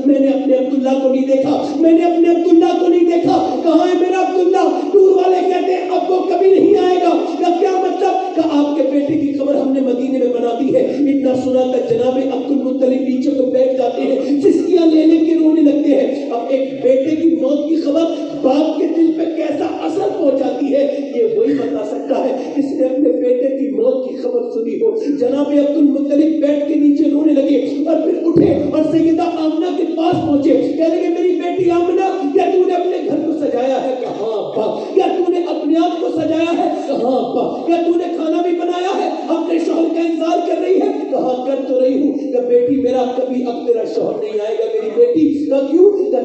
میں نے اپنے عبداللہ کو نہیں دیکھا, میں نے اپنے عبداللہ کو نہیں دیکھا. کہاں ہے میرا عبداللہ؟ ٹور والے کہتے ہیں اب وہ کبھی نہیں آئے گا. کیا مطلب کہ آپ کے بیٹے کی خبر ہم نے مدینے میں بنا دی ہے. اتنا سنا تک جناب عبدالمطلب پیچھے کو بیٹھ جاتے ہیں, سسکیاں لے لے کے رونے لگتے ہیں. اب ایک بیٹے کی موت کی خبر باپ کے دل پہ کیسا اثر پہنچاتی ہے یہ وہی بتا سکتا ہے جس نے اپنے بیٹے کی موت کی خبر سنی ہو. جناب عبدالمطلب بیٹھ کے نیچے رونے لگے اور پھر اٹھے اور سیدہ آمنہ کے پاس پہنچے. کہنے لگے میری بیٹی آمنہ, کیا تو نے اپنے گھر کو سجایا ہے؟ کہاں ابا. کیا تو نے اپنے آپ کو سجایا ہے؟ کہاں ابا. کیا تو نے کھانا بھی بنایا ہے؟ اپنے شوہر کا انتظار کر رہی ہے؟ کہاں کر تو رہی ہوں. کہ بیٹی میرا کبھی اب تیرا شوہر نہیں آئے گا میری بیٹی. کیوں؟ کہ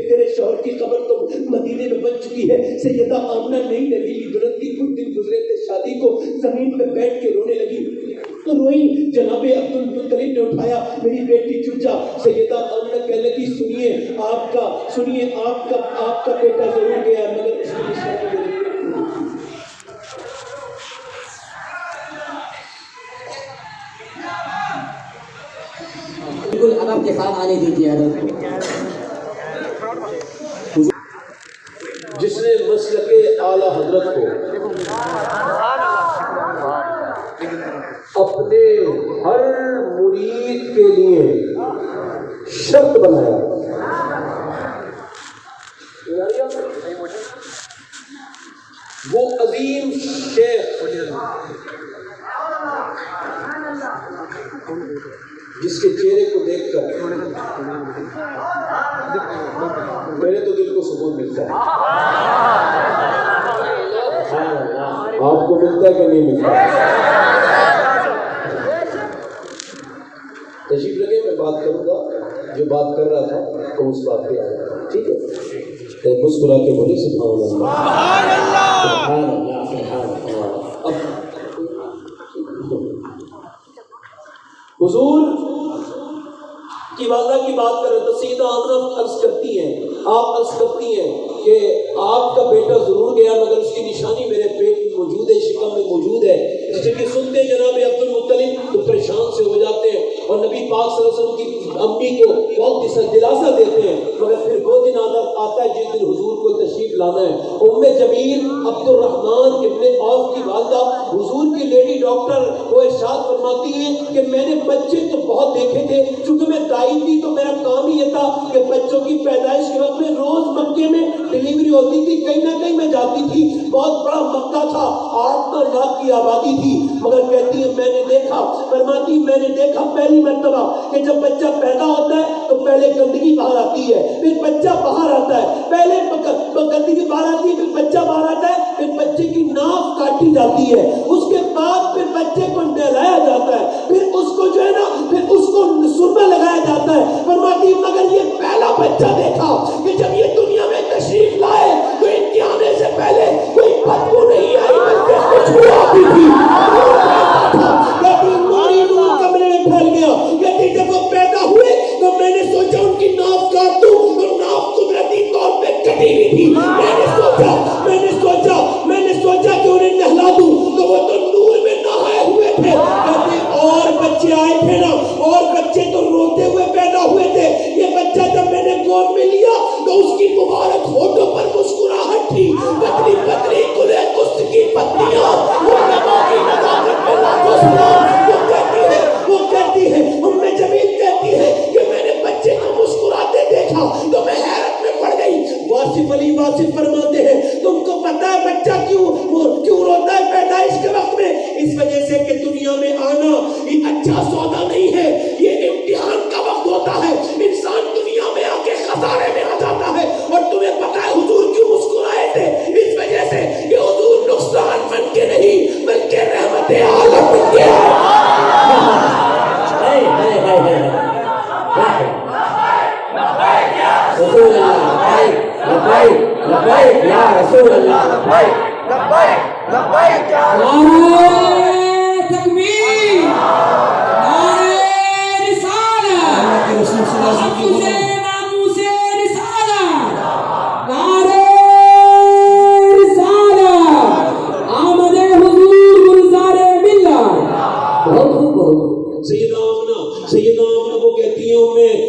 تیرے شوہر کی خبر تو مدینے میں بن چکی ہے. سیدہ آمنہ نہیں نویلی دلہن تھی, کچھ دن گزرے تھے شادی کو, زمین پہ بیٹھ کے رونے لگی تو روئی. جناب عبدالمطلب نے اٹھایا, میری بیٹی چچا. سیدہ آمنہ کہنے لگی سنیے آپ کا بیٹا ضرور گیا مگر اس کی شادی نہیں. بالکل اب آپ کے ساتھ آنے دیجیے حضرت. جس نے مسلک اعلیٰ حضرت کو اپنے ہر مرید کے لیے شرط بنایا، وہ عظیم شیخ جس کے چہرے کو دیکھ کر میرے تو دل کو سکون ملتا ہے، آپ کو ملتا ہے کہ نہیں ملتا؟ تشریف لگے، میں بات کروں گا، جو بات کر رہا تھا تو اس بات پہ آ جائے، ٹھیک ہے؟ مسکرا کے بولی سبحان اللہ، سبحان اللہ، سبحان اللہ۔ اب حضور کی والدہ کی بات کریں تو سیدہ آمنہ عرض کرتی ہیں، آپ عرض کرتی ہیں کہ آپ کا بیٹا ضرور گیا مگر اس کی نشانی میرے پیٹ میں موجود ہے، شکم میں موجود ہے۔ اس لیے سنتے جناب عبد المطلب تو پریشان سے ہو جاتے ہیں اور نبی پاک صلی اللہ علیہ وسلم کی امی کو بہت دلاسا دیتے ہیں، مگر پھر وہ دن آتا ہے جس دن حضور کو تشریف لانا ہے۔ ام جمیل عبد الرحمن ابن عوف کی والدہ حضور کی لیڈی ڈاکٹر وہ ارشاد فرماتی ہیں کہ میں نے بچے تو بہت دیکھے تھے، چونکہ میں دائی تھی تو میرا کام ہی یہ تھا کہ بچوں کی پیدائش کے وقت میں روز مکے میں ڈلیوری ہوتی تھی، کہیں نہ کہیں میں جاتی تھی، بہت بڑا مکہ تھا، 8 لاکھ کی آبادی تھی، مگر کہتی ہے میں نے دیکھا، فرماتی میں نے دیکھا پہلی مرتبہ کہ جب بچہ پیدا ہوتا ہے تو پہلے گندگی باہر آتی ہے، پھر بچہ باہر آتا ہے، پہلے گندگی باہر آتی ہے، پھر بچہ باہر آتا ہے، پھر بچے کی ناک کاٹی جاتی ہے، اس کے بعد پھر بچے کو نہلایا جاتا ہے، پھر اس کو جو ہے نا پھر اس کو سرما لگایا جاتا ہے۔ فرماتی مگر یہ پہلا بچہ دیکھا کہ جب یہ دنیا میں تشریف لائے تو ان کے آنے سے پہلے کوئی بدبو نہیں آئی بلکہ خوشبو آتی تھی، کمرے میں پھیل گیا۔ کہتی جب وہ پیدا ہوئے تو میں نے سوچا ان کی ناف کاٹ دوں، اور ناف قدرتی طور پہ کٹی ہوئی تھی، میں نے سوچا کہ انہیں نہلا دوں تو وہ تو نور میں نہائے ہوئے تھے۔ کہتے اور بچے آئے تھے نا، اور بچے تو روتے ہوئے پیدا ہوئے تھے، یہ بچہ جب میں نے گود میں لیا تو اس کی مبارک ہونٹوں پر مسکراہٹ تھی، پتلی پتلی کلے کست کی پتلیاں، علماء کی نظافت میں لاکھوں سلام۔ وہ کہتی ہے ام جمیل کہتی ہے کہ میں نے بچے کو مسکراتے دیکھا تو میں حیرت میں پڑ گئی۔ واصف علی واصف فرماتے ہیں تم کو پتہ ہے بچہ کیوں روتا ہے پیدائش کے وقت میں؟ اس وجہ سے کہ دنیا میں آنا یہ اچھا سودا نہیں ہے، یہ امتحان کا وقت ہوتا ہے، انسان دنیا میں آ کے خسارے میں آ جاتا ہے۔ اور تمہیں پتہ ہے حضور کیوں مسکرائے تھے؟ اس وجہ سے کہ حضور نقصان بن کے نہیں بلکہ رحمت عالم بن کے رسول اللہ لبیک یا رسول اللہ لبیک لبیک نعرہ تکبیر، نعرہ رسالت، ناموس رسالت، نعرہ رسالت، آمد حضور گلزار ملت۔ سیدہ آمنہ وہ کہتی ہیں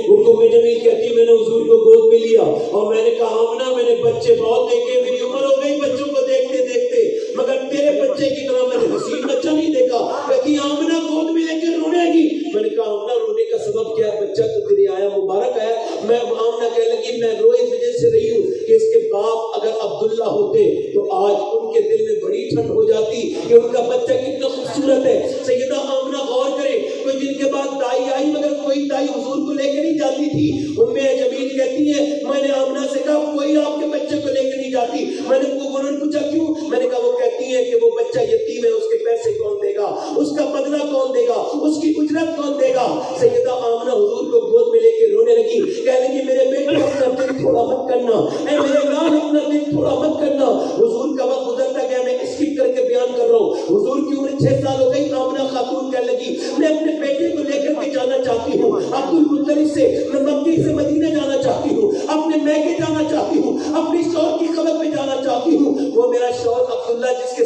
ان کو میں جمیل کہتی ہے میں نے حضور کو گود میں لیا اور میں نے کہا آمنہ میں نے بچے بہت دیکھے، میری عمر ہو گئی بچوں کو دیکھتے دیکھتے، مگر تیرے بچے کی طرح میں نے حسین بچہ نہیں دیکھا۔ کہتی آمنہ گود میں لے کے رونے گی، میں نے کہا آمنہ رونے کا سبب کیا؟ بچہ تو تیری آیا مبارک ہے۔ میں آمنہ کہنے لگی میں روئے اس وجہ سے رہی ہوں کہ اس کے باپ اگر عبداللہ ہوتے تو آج ان کے دل میں بڑی ٹھنڈ ہو جاتی کہ ان کا بچہ کتنا خوبصورت ہے۔ سیدہ آمنہ غور کرے، کوئی دن کے بعد دائی آئی مگر کوئی دائی حضور کو لے کے نہیں جاتی تھی۔ ام جمیل کہتی ہے میں نے آمنہ سے کہا کوئی آپ کے بچے کو لے کے نہیں جاتی۔ میں نے انہوں نے پوچھا کیوں؟ میں نے کہا وہ کہتی ہے کہ وہ بچہ یتیم ہے، اس کے پیسے کون دے گا، اس کا بدلہ کون دے گا، اس کی اجرت کون دے گا۔ سیدہ آمنہ حضور کو گود میں لے کے رونے لگی، کہنے لگی میرے بیٹے اپنا دل تھوڑا مت کرنا، اے میرے لال اپنا دل تھوڑا مت کرنا۔ حضور کا وقت گزرتا گیا، میں اسکپ کر کے بیان کر رہا ہوں۔ حضور کی عمر 6 سال ہو گئی، آمنہ خاتون کہنے لگی میں اپنے بیٹے کو لے کر کے جانا چاہتی ہوں عبد المطلب سے، میں مکے سے مدینہ جانا چاہتی ہوں، اپنے میکے جانا چاہتی ہوں، اپنی شوہر کی خبر پہ جانا چاہتی ہوں۔ وہ میرا شوہر عبداللہ جس کے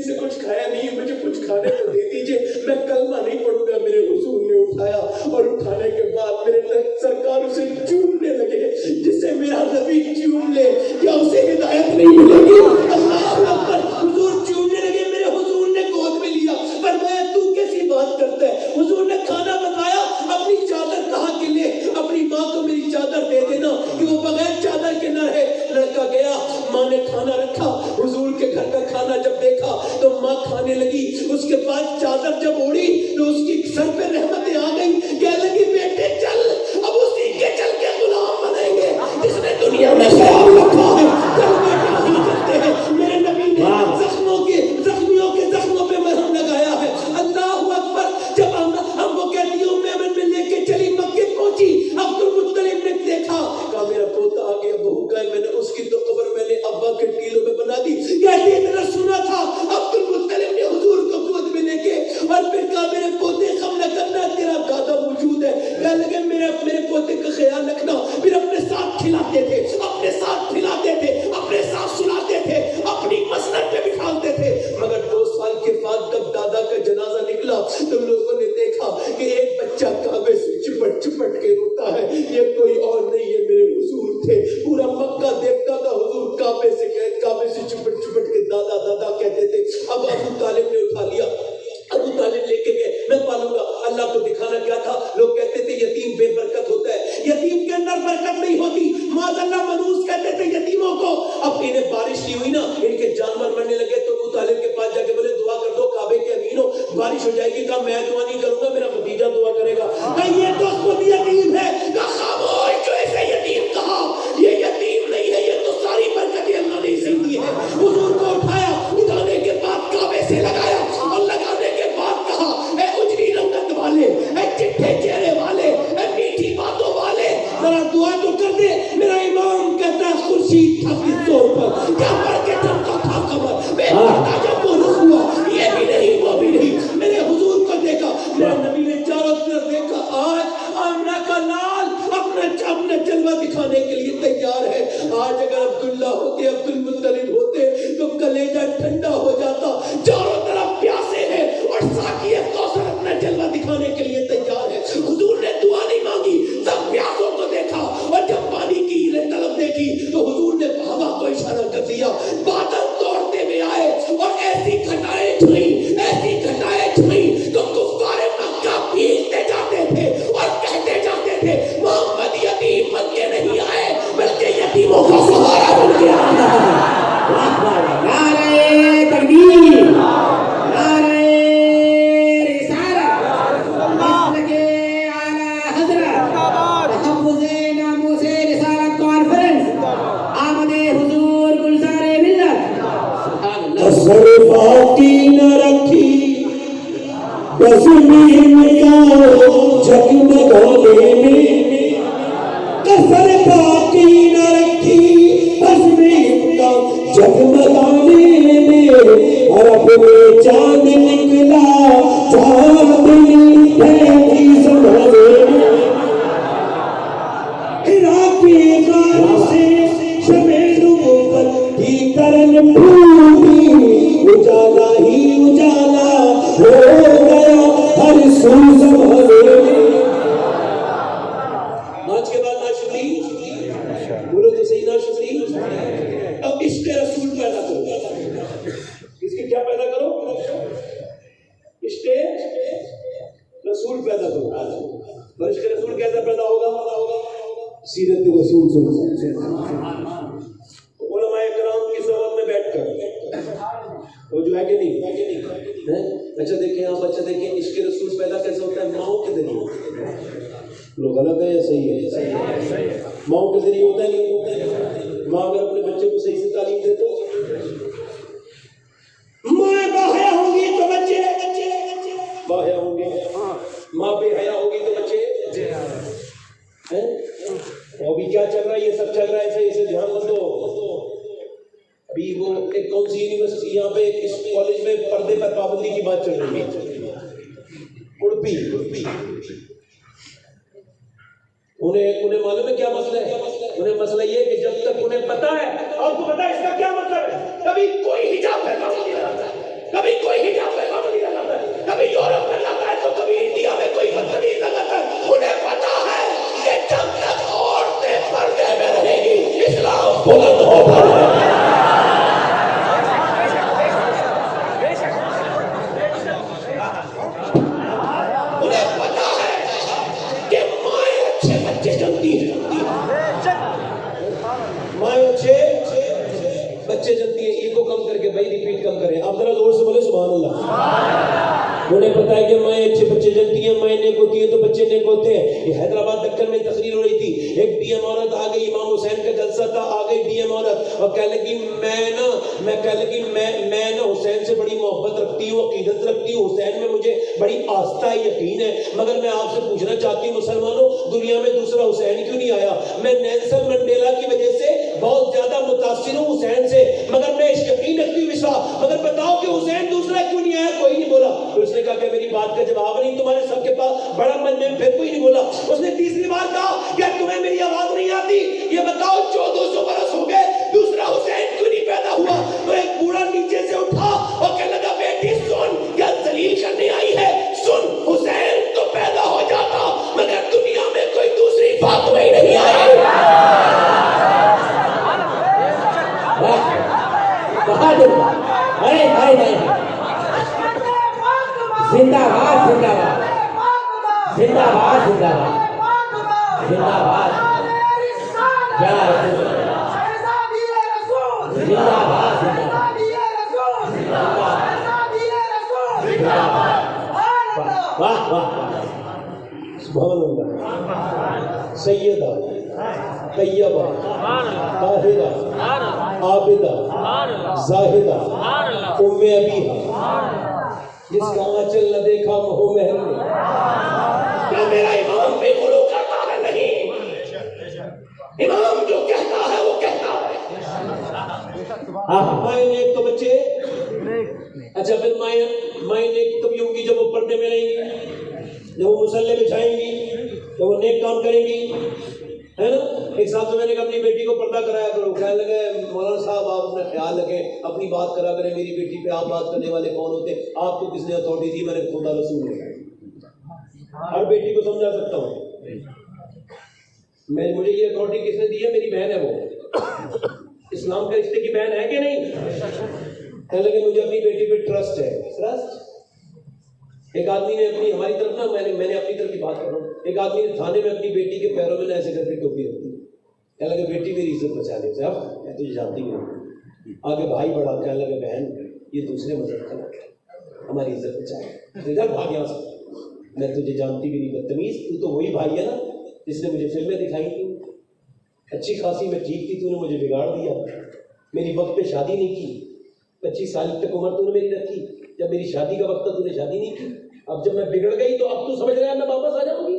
دن سے کچھ کھایا نہیں, مجھے کچھ کھانے کو دے دیجیے, میں کلمہ نہیں پڑھوں گا. میرے حضور نے اٹھایا اور اٹھانے کے بعد میرے سرکار اسے چومنے لگے, جسے میرا نبی چوم لے کیا اسے ہدایت نہیں ملے گی؟ اللہ اکبر. حضور چومنے لگے, میرے حضور نے گود میں لیا, فرمایا تو کیسی بات کرتا ہے؟ حضور نے کھانا بتایا, اپنی چادر کہا کہ لے, اپنی ماں کو میری چادر دے دینا کہ وہ بغیر چادر کے نہ رہے. لڑکا گیا, ماں نے کھانا رکھا, حضور کے گھر کا کھانا جب دیکھا تو ماں کھانے لگی. اس کے بعد چادر جب اوڑی تو اس کی سر پہ رحمتیں آ گئی, کہنے لگی بیٹے چل, اب اسی کے چل کے غلام بنیں گے جس نے دنیا میں خیال رکھا ہے. چل بیٹے ہی چلتے ہیں. میرے نبی نے زخمیوں کے زخموں پہ مرہم لگایا ہے. اللہ اکبر. جب ہم وہ کہتی ہوں میں لے کے چلی, مکے پہنچی, عبد المطلب نے دیکھا, کہا میرا پوتا آ گیا, بہو کا, میں نے اس کی تو قبر میں نے ابا کے ٹیلوں میں بنا دی. کہتی ہے میں نے سنا تھا عبد المطلب نے حضور کو گود میں لے کے, اور پھر کہا میرے پوتے غم نہ کرنا, تیرا دادا موجود ہے. کہنے لگے میرے پوتے کا خیال رکھنا. پھر اپنے ساتھ کھلاتے تھے, اپنے ساتھ کھلاتے تھے, اپنے ساتھ سلاتے تھے, اپنی مسند پہ بٹھاتے تھے. مگر 2 سال کے بعد جب دادا کا جنازہ نکلا تو لوگوں نے دیکھا کہ ایک بچہ کعبے سے چپٹ کے روتا ہے. یہ کوئی اور نہیں ہے, میرے حضور تھے. پورا مکہ دیکھتا تھا حضور کعبے سے چپٹ کے دادا کہتے تھے. اب ابو طالب نے اٹھا لیا, ابو طالب لے کے گئے, میں پالوں گا. اللہ کو دکھانا کیا تھا؟ لوگ کہتے تھے یتیم بے برکت ہوتا ہے, یتیم کے اندر برکت نہیں ہوتی. معاذ اللہ منوس کہتے تھے یتیموں کو. اب انہیں بارش نہیں ہوئی نا, ان کے جانور مرنے لگے تو ابو طالب کے پاس جا کے بولے دعا کر دو کعبے کے امین ہو, بارش ہو جائے گی. کہا میں دعا نہیں کروں گا, میرا بھتیجا دعا کرے گا. کہا یہ تو خود یتیم ہے. کہا خاموش, جو ایسے یتیم کہا, یہ یتیم نہیں ہے, یہ تو ساری برکتیں اللہ نے اسے دی ہے. حضور کو اٹھایا, اٹھانے کے بعد کعبے سے لگایا, اور لگانے کے بعد کہا اے اجلی رنگت والے, اے چٹھے چہرے والے, اے میٹھی باتوں والے, ذرا دعا تو کر دے. میرا امام کہتا ہے خورشید تھا کس طور پر, کیا پڑھ کے چلتا تھا قمر, بے پردہ جب وہ رخ ہوا, یہ بھی نہیں وہ بھی نہیں. میرے حضور کو دیکھا, میرے نبی نے چاروں طرف دیکھا. آج آمنہ کا لال اپنا جلوہ دکھانے کے لیے تیار ہے. آج اگر عبداللہ ہوتے, عبد المطلب ہوتے تو کلیجہ ٹھنڈا ہو جاتا. چاروں طرف پیاسے ہیں اور ساقی کوثر اپنا جلوہ دکھانے کے لیے تیار ہے. حضور نے دعا نہیں مانگی, سب پیاسوں کو دیکھا, اور جب پانی کی طلب دیکھی تو حضور نے ہوا کو اشارہ کر دیا. بادل توڑتے ہوئے آئے اور ایسی گھٹائیں چھوئی تو کفار مکہ پیٹتے جاتے تھے اور کہتے جاتے تھے محمد یتیم بن کے نہیں آئے بلکہ یتیموں کا سہارا بن کے آیا. نعرہ تکبیر, نعرہ رسالت, مسلک اعلی حضرت, تحفظ ناموس رسالت کانفرنس, آمد حضور گلزار ملت. اثر باقی نہ رکھی زمین کا جگمگانے میں, اثر باقی نہ رکھی زمین کا جگمگانے میں. عرب میں چاند نکلا, چاند ہے زمانے میں. عراق کی غار سے شمع نبوت کی کرن پھوٹی, اجالا ہی اجالا ہو گیا ہر سو زمانے میں. ناچ کے بعد ناچ شکری, بولو تو صحیح ناچ شکری. اب عشق رسول پیدا کرو. اس کی کیا پیدا کرو؟ عشق رسول پیدا کرو. اور عشق رسول کیسے پیدا ہوگا؟ سیرت رسول سنو. علماء کرام کی صحبت میں بیٹھ کر, وہ جو ہے کہ نہیں, اچھا دیکھیں آپ, اچھا دیکھیں عشق رسول پیدا کیسے ہوتا ہے؟ ماؤں کے ذریعے. لوگ غلط ہے یا صحیح ہے؟ ماؤں کے ذریعے ہوتا ہے نہیں. ماں اگر اپنے بچے کو صحیح سے تعلیم دے تو ماں باحیا ہوں گی تو بچے باحیا ہوں گے, ماں بے حیا ہوگی تو بچے. اور بھی کیا چل رہا ہے, یہ سب چل رہا ہے, اسے دھیان مت دو. ابھی وہ ایک کون سی یونیورسٹی, یہاں پہ اس کالج میں پردے پر پابندی کی بات چل رہی ہے. اڑپی انہیں معلوم ہے کیا مسئلہ ہے؟ انہیں مسئلہ یہ ہے کہ جب تک انہیں پتا ہے, آپ کو پتا ہے اس کا کیا مطلب ہے, کبھی کوئی حجاب پہنا نہیں رہتا, انہیں پتا ہے کہ مائیں اچھے بچے جنتی ہیں، مائیں نیک ہوتی ہیں تو بچے نیک ہوتے ہیں۔ یہ حیدرآباد دکن میں تقریر ہو رہی تھی، ایک ڈی ایم عورت آ گئی، امام حسین کا جلسہ تھا، آ گئی ڈی ایم عورت اور کہنے لگی میں نا حسین سے بڑی محبت رکھتی ہوں، عقیدت رکھتی ہوں، حسین میں مجھے بڑی آستہ یقین ہے، مگر میں آپ سے پوچھنا چاہتی ہوں مسلمانوں، دنیا میں دوسرا حسین کیوں نہیں آیا؟ میں نیلسن منڈیلا کی وجہ سے بہت زیادہ متاثر ہوں حسین سے، مگر میں اس یقین رکھتی ہوں وشوا، مگر بتاؤ کہ حسین دوسرا کیوں نہیں آیا؟ کوئی نہیں بولا۔ پھر اس نے کہا کہ میری بات کا جواب نہیں تمہارے سب کے پاس بڑا من میں، پھر کوئی نہیں بولا۔ اس نے تیسری بار کہا کہ تمہیں میری آواز نہیں آتی؟ یہ بتاؤ 1400 برس ہو گئے دوسرا حسین کیوں نہیں پیدا ہوا؟ تو ایک بوڑھا نیچے سے اٹھا اور کہنے لگا بیٹی سن، کیا ذلیل کرنے آئی ہے؟ سن، حسین تو پیدا ہو جاتا مگر دنیا میں کوئی دوسری فاطمہ ہی نہیں آئی۔ بہادر، ہائے ہائے ہائے، زندہ باد زندہ باد زندہ باد زندہ باد زندہ باد، یا رسول اللہ، زندہ باد زندہ باد، واہ واہ، سبحان اللہ۔ سیدہ طیبہ طاہرہ عابدہ زاہدہ ام ابیہا، جس کا آنچل نہ دیکھا مہو محل نے، کیا میرا امام بے غلو کرتا ہے؟ نہیں، امام جو کہتا ہے وہ کہتا ہے۔ مائیں نیک تو بچے، اچھا پھر مائیں نیک کبھی ہوں گی جب وہ پردے میں رہیں گی، جب وہ مصلے بچھائیں گی، جب وہ نیک کام کریں گی، ہے نا؟ ایک صاحب سے میں نے کہا اپنی بیٹی کو پردہ کرایا کرو، کہنے لگے مولانا صاحب آپ اپنا خیال رکھیں، اپنی بات کرا کریں، میری بیٹی پہ آپ بات کرنے والے کون ہوتے؟ آپ کو کس نے اتھارٹی دی؟ میں نے خدا رسول نے، ہر بیٹی کو سمجھا سکتا ہوں میں، مجھے یہ اتھارٹی کس نے دی ہے؟ میری بہن ہے، وہ اسلام کے رشتے کی بہن ہے کہ نہیں؟ کہنے لگے مجھے اپنی بیٹی پہ ٹرسٹ ہے۔ ٹرسٹ؟ ایک آدمی نے اپنی، ہماری طرف نا، میں نے اپنی طرف کی بات کر رہا ہوں، ایک آدمی نے تھانے میں اپنی بیٹی کے پیروں میں ایسے کر کے ٹوپی رکھی، کہنے لگے بیٹی میری عزت بچا لے، صاحب میں تجھے جانتی نہیں۔ آگے بھائی بڑھا، کہنے لگے بہن یہ دوسرے مذہب کا لڑکا ہے، ہماری عزت بچائے، ادھر بھاگ یہاں سے، میں تجھے جانتی بھی نہیں، بدتمیز، تو وہی بھائی ہے نا جس نے مجھے فلمیں دکھائی تھی، اچھی خاصی میں ٹھیک تھی، تو نے مجھے بگاڑ دیا، میری وقت پہ شادی نہیں کی، 25 سال تک عمر تو نے میری رکھی، جب میری شادی کا وقت تھا تو نے شادی نہیں کی، اب جب میں بگڑ گئی تو اب تو سمجھ رہا ہے میں واپس آ جاؤں گی۔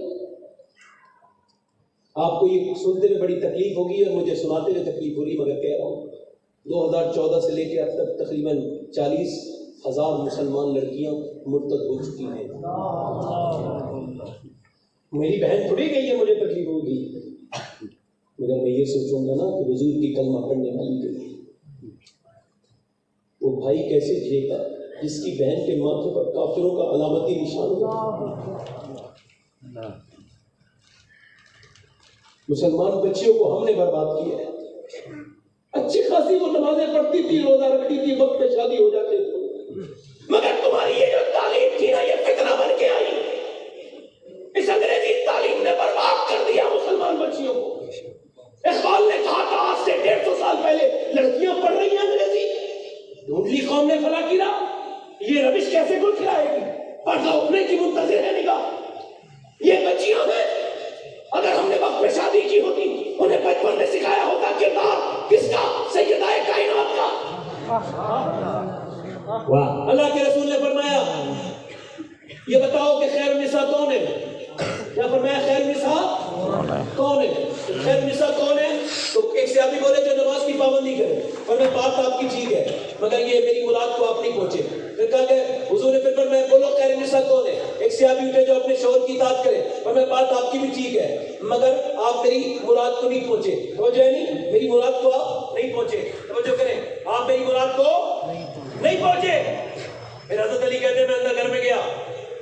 آپ کو یہ سنتے ہوئے بڑی تکلیف ہوگی اور مجھے سناتے ہوئے تکلیف ہو رہی، مگر کہہ رہا ہوں 2014 سے لے کے اب تک تقریباً 40,000 مسلمان لڑکیاں مرتد ہو چکی ہیں۔ میری بہن تھوڑی گئی ہے مجھے تکلیف ہوگی، مگر میں یہ سوچوں گا نا کہ حضور کی کلمہ پڑھنے والی گئی، وہ بھائی کیسے جھے گا جس کی بہن کے ماتھے پر کافروں کا علامتی نشان ہوگا۔ مسلمان بچیوں کو ہم نے برباد کیا ہے، اچھی خاصی وہ نمازیں پڑھتی تھی، روزہ رکھتی تھی، وقت پہ شادی ہو جاتے تھے، مگر تمہاری یہ جو تعلیم تھی نا یہ فتنہ بن کے آئی، اس انگریزی تعلیم نے برباد کر دیا مسلمان بچیوں کو۔ اقبال نے کہا تھا آج سے 150 سال پہلے لڑکیاں پڑھ رہی ہیں انگریزی، ڈھونڈ لی قوم نے فلاں کی راہ، یہ ربش کیسے گل کھلائے گی؟ پردہ اٹھنے کی منتظر ہے نگاہ، یہ بچیاں ہیں، اگر ہم نے وقت پہ شادی کی ہوتی، انہیں بچپن میں سکھایا ہوتا کردار کس کا؟ سیدہ کائنات کا۔ اللہ کے رسول نے فرمایا یہ بتاؤ کہ خیر النساء کون ہے؟ کیا فرمایا؟ خیر النساء کون ہے؟ خیر النساء کون ہے؟ تو ایک صحابی بولے جو نماز کی پابندی کرے، اور میں بات آپ کی ٹھیک ہے مگر یہ میری مراد کو آپ نہیں پہنچے۔ پھر کہا کہ حضور نے پھر فرمایا بولو خیر النساء کون ہے؟ ایک صحابی اٹھے جو اپنے شوہر کی اطاعت کرے، اور میں بات آپ کی بھی ٹھیک ہے مگر آپ میری مراد کو نہیں پہنچے۔ توجہ ہے نہیں؟ میری مراد کو آپ نہیں پہنچے، توجہ کریں، آپ میری مراد کو نہیں پہنچے۔ پھر حضرت علی کہتے ہیں میں اندر گھر میں گیا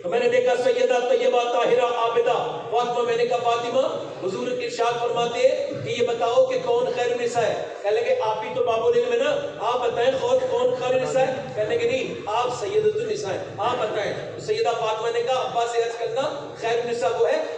تو میں نے دیکھا سیدہ طیبہ طاہرہ عابدہ فاطمہ، میں نے کہا فاطمہ، حضور ارشاد فرماتے کہ یہ بتاؤ کہ کون خیر النساء ہے؟ کہنے لگے آپ ہی تو باب العلم ہے نا، آپ بتائیں خود کون خیر النساء ہے؟ کہنے لگے نہیں، آپ سیدۃ النساء ہیں، آپ بتائیں۔ سیدہ فاطمہ نے کہا ابا سے عرض کرنا خیر النساء وہ ہے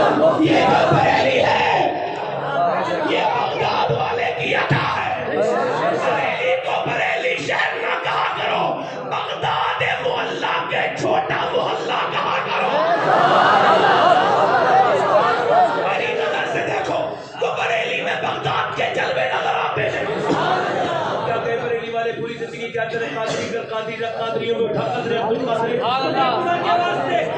یہ جو بریلی ہے یہ بغداد والے کی عطا ہے. بریلی کو بریلی شہر نہ کہا کرو, بغداد محلہ کے چھوٹا محلہ کہا کرو. میری نظر سے دیکھو تو بریلی میں بغداد کے جلوے نظر آتے ہیں. بریلی والے پوری زندگی کیا کریں, قادریوں میں اٹھا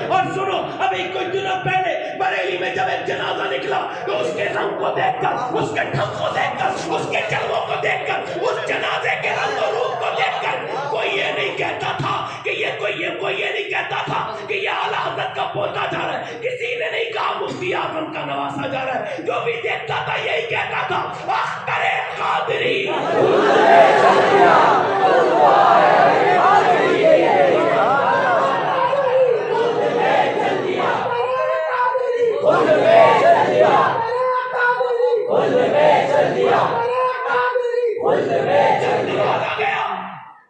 اور سنو, ابھی کچھ دنوں پہلے بریلی میں جب ایک جنازہ نکلا تو اس کے رنگ کو دیکھ کر, اس کے ڈھنگ کو دیکھ کر, اس کے جلووں کو دیکھ کر, اس جنازے کے رنگ و روپ کو دیکھ کر کوئی یہ نہیں کہتا تھا کہ کوئی یہ نہیں کہتا تھا کہ یہ اعلیٰ حضرت کا پوتا جا رہا ہے. کسی نے نہیں کہا مفتی اعظم کا نواسا جا رہا ہے. جو بھی دیکھتا تھا یہی کہتا تھا اختر قادری.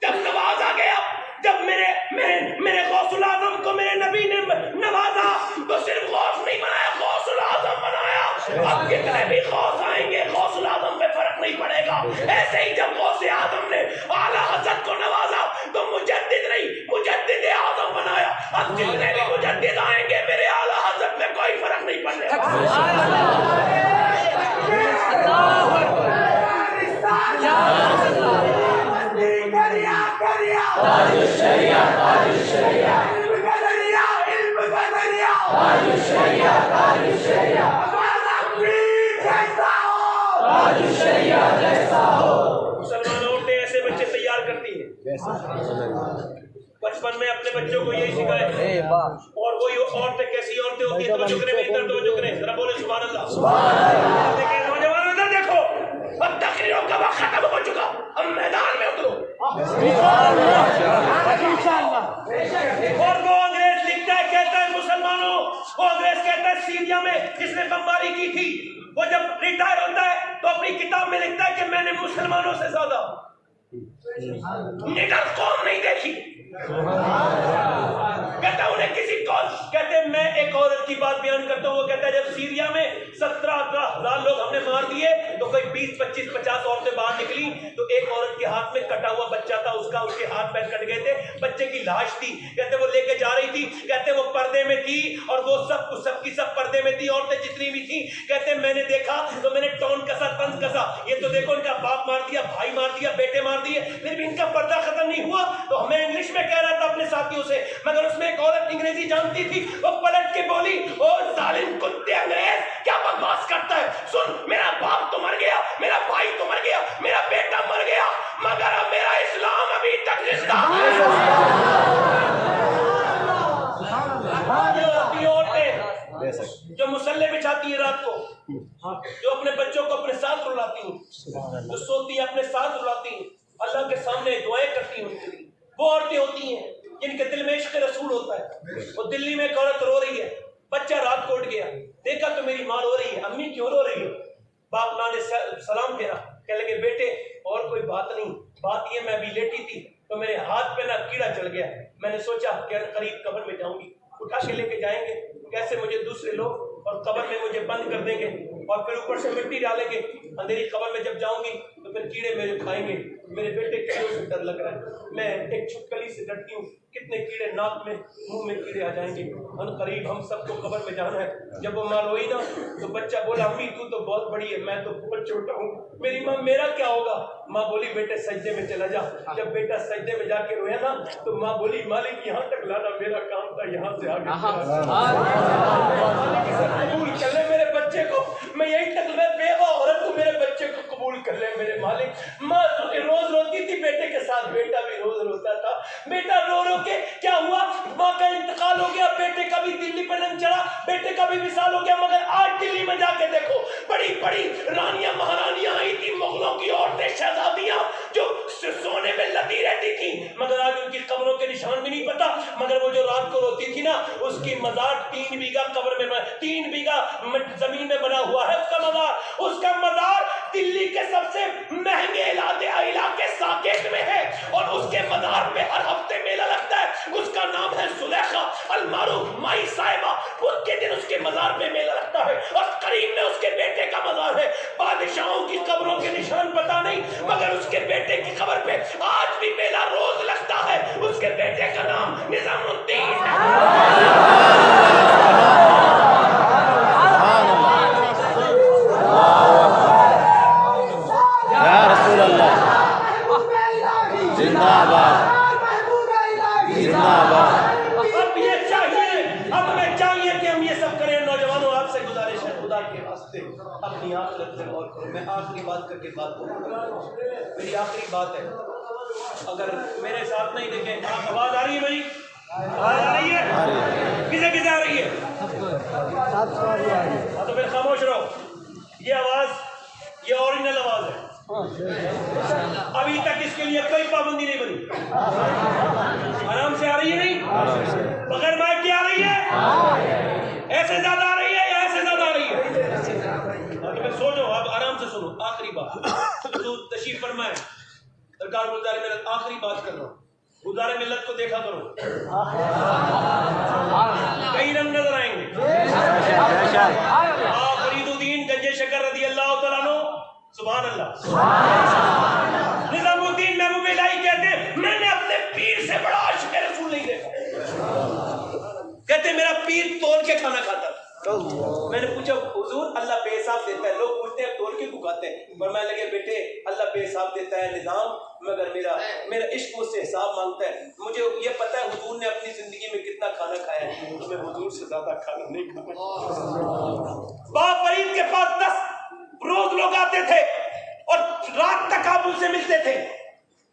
جب نوازا گیا, جب میرے غوث الاعظم کو میرے نبی نے نوازا تو صرف غوث نہیں بنایا, غوث الاعظم بنایا. اب کتنے بھی غوث آئیں گے غوث الاعظم پہ فرق نہیں پڑے گا. ایسے ہی جب غوث اعظم نے اعلیٰ حضرت کو نوازا تو مجدد نہیں مجدد اعظم بنایا. اب جتنے بھی مجدد آئیں گے میرے اعلیٰ حضرت میں کوئی فرق نہیں پڑنے گا. مسلمانوں نے ایسے بچے تیار کرتی ہیں. بچپن میں اپنے بچوں کو یہی سکھائے. اور وہی عورتیں کیسی عورتیں ہوتی ہیں, توجہ کریں میری طرف, توجہ کریں ذرا, بولے سبحان اللہ. دیکھیں نوجوان ادھر دیکھو, اب تقریروں کا وقت ختم ہو چکا, اب میدان میں اترو. اور وہ انگریز لکھتا ہے, کہتا ہے مسلمانوں, وہ انگریز کہتا ہے سیریا میں جس نے بمباری کی تھی, وہ جب ریٹائر ہوتا ہے تو اپنی کتاب میں لکھتا ہے کہ میں نے مسلمانوں سے زیادہ نڈر قوم نہیں دیکھی. کہتا انہیں کسی قوم, کہتے میں ایک عورت کی بات بیان کرتا ہوں. وہ کہتا ہے جب سیریا میں 17-18 لوگ ہم نے مار دیے تو کوئی 20-25-50 عورتیں باہر نکلی تو ایک عورت کے ہاتھ میں کٹا ہوا بچہ تھا, اس کا, اس کے ہاتھ پیر کٹ گئے تھے, بچے کی لاش تھی. کہتے وہ لے کے جا رہی تھی, کہتے وہ پردے میں تھی اور وہ سب کی سب پردے میں تھی, عورتیں جتنی بھی تھیں. کہتے میں نے دیکھا تو میں نے ٹون کسا, طنز کسا, یہ تو دیکھو ان کا باپ مار دیا, بھائی مار دیا, بیٹے مار دیے, پھر بھی ان کا پردہ ختم نہیں ہوا. تو میں انگلش میں کہہ رہا تھا اپنے ساتھیوں سے, مگر اس میں ایک عورت انگریزی جانتی تھی, وہ پلٹ کے بولی, او ظالم کتے انگریز کیا بکواس کرتا ہے, سن میرا باپ تو مر گیا, میرا بھائی تو مر گیا, میرا بیٹا مر گیا, مگر اب میرا اسلام ابھی تک زندہ ہے. جو مسلح بچھاتی ہیں رات کو, جو اپنے بچوں کو اپنے ساتھ رلاتی ہیں, جو سوتی ہیں اپنے ساتھ رلاتی ہیں, اللہ کے سامنے دعائیں کرتی ہیں ان کے لیے, وہ عورتیں ہوتی ہیں جن کے دل میں عشق رسول ہوتا ہے. وہ دلی میں ایک عورت رو رہی ہے, بچہ رات کو اٹھ گیا, دیکھا تو میری ماں رو رہی ہے, امی کیوں رو رہی ہو؟ باپ ماں نے سلام پھیرا, کہنے لگے بیٹے اور کوئی بات نہیں, بات یہ میں ابھی لیٹی تھی تو میرے ہاتھ پہ نا کیڑا چل گیا, میں نے سوچا کہ قریب قبر میں جاؤں گی, اٹھا کے لے کے جائیں گے, کیسے مجھے دوسرے لوگ اور قبر میں مجھے بند کر دیں گے اور پھر اوپر سے مٹی ڈالیں گے, اندھیری قبر میں جب جاؤں گی تو پھر کیڑے میرے کھائیں گے. میرے بیٹے کیڑوں سے ڈر لگ رہا ہے, میں ایک چھپکلی سے ڈرتی ہوں, کتنے کیڑے ناک میں منہ میں کیڑے آ جائیں گے, ان قریب ہم سب کو قبر میں جانا ہے. جب وہ ماں روئی نا تو بچہ بولا امی تو بہت بڑی ہے, میں تو بہت چھوٹا ہوں, میری ماں میرا کیا ہوگا؟ ماں بولی بیٹے سجدے میں چلا جا. جب بیٹا سجدے میں جا کے رویا نا تو ماں بولی مالک یہاں تک لانا میرا کام تھا, یہاں سے آگے قبول کر لے میرے بچے کو, میں یہی تک میں بیوہ عورت ہوں, میرے بچے کو قبول کر لے میرے مالک. ماں روز روتی تھی بیٹے کے ساتھ, بیٹا بھی روز روتا تھا, بیٹا رو رو کے کیا ہوا, ماں کا انتقال ہو گیا, بیٹے کا بھی دلی پہ رنگ چڑھا, بیٹے کا بھی وصال ہو گیا. مگر آج دلی میں جا کے دیکھو, بڑی بڑی رانیاں مہارانیاں آئی تھی, مغلوں کی عورتیں, شہزادیاں جو سونے میں لدی رہتی تھی, مگر آج ان کی قبروں کے نشان بھی نہیں پتا. مگر وہ جو رات کو روتی تھی نا, اس کی مزار 3 بیگھہ قبر میں 3 بیگھہ زمین میں بنا ہوا ہے اس کا مزار دلی کے سب سے مہنگے علاقے ساکیت میں ہے, اور اس کے مزار پہ ہر ہفتے میلہ لگتا ہے. اس کا نام ہے زلیخا المعروف مائی صاحبہ. اس کے دن اس کے مزار پہ میلہ لگتا ہے اور قریب میں اس کے بیٹے کا مزار ہے. بادشاہوں کی قبروں کے نشان پتا نہیں مگر اس کے بیٹے کی قبر پہ آج بھی میلہ روز لگتا ہے. اس کے بیٹے کا نام نظام الدین یا رسول اللہ زندہ باد زندہ باد. اب یہ چاہیے اب ہمیں چاہیے کہ ہم یہ سب کریں. نوجوانوں آپ سے گزارش ہے خدا کے واسطے اپنی آخرت سے غور کرو. میں آخری بات کر کے بات کروں. میری آخری بات ہے اگر میرے ساتھ نہیں دیکھیں آواز آ رہی ہے بھائی آواز آ رہی ہے کسے کسے آ رہی ہے تو پھر خاموش رہو. یہ آواز یہ اوریجنل آواز ہے. ابھی تک اس کے لیے کوئی پابندی نہیں بنی. آرام سے آ رہی ہے نہیں بغیر مائک کے آ رہی ہے ایسے زیادہ آ رہی ہے یا ایسے زیادہ آ رہی ہے. سوچو آپ آرام سے سنو. آخری بات حضور تشریف فرمائے سرکار گلزار ملت آخری بات کر رہا ہوں. گلزار ملت کو دیکھا کرو کئی رنگ نظر آئیں گے. فرید الدین گنج شکر رضی اللہ تعالیٰ عنہ سبحان اللہ. نظام الدین محبوب الہی کہتے ہیں میں نے اپنے پیر سے بڑا عاشق رسول نہیں دیکھا. کہتے میرا پیر تول کے کھانا کھاتا تھا. میں نے پوچھا حضور اللہ بے حساب دیتا ہے. لوگ پوچھتے ہیں تول کے کو کھاتے ہیں. فرمانے لگے بیٹے اللہ بے حساب دیتا ہے نظام مگر میرا عشق مجھ سے حساب مانگتا ہے. مجھے یہ پتا ہے حضور نے اپنی زندگی میں کتنا کھانا کھایا ہے تو میں حضور سے زیادہ کھانا نہیں کھاتا. باپ فرید کے پاس 10 روز لوگ آتے تھے اور رات تک آپ ان سے ملتے تھے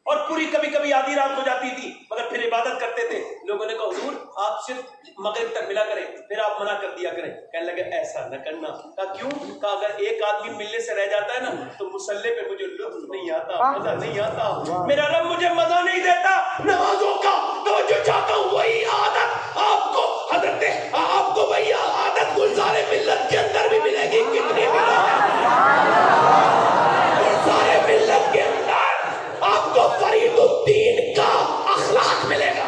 اور پوری کبھی کبھی آدھی رات ہو جاتی تھی مگر پھر عبادت کرتے تھے. لوگوں نے کہا حضور آپ صرف مغرب تک ملا کریں پھر آپ منع کر دیا کریں. کہنے لگے ایسا نہ کرنا. کہا کیوں؟ کہا اگر ایک آدمی ملنے سے رہ جاتا ہے نا تو مصلے پہ مجھے لطف نہیں آتا مزہ نہیں آتا. میرا رب مجھے مزہ نہیں دیتا نمازوں کا تو جو چاہتا ہوں وہی عادت آپ کو حضرت آپ کو وہی عادت گلزار ملت کے اندر بھی ملے گی. کتنی گلزار ملت کے اندر آپ کو فرید الدین کا اخلاق ملے گا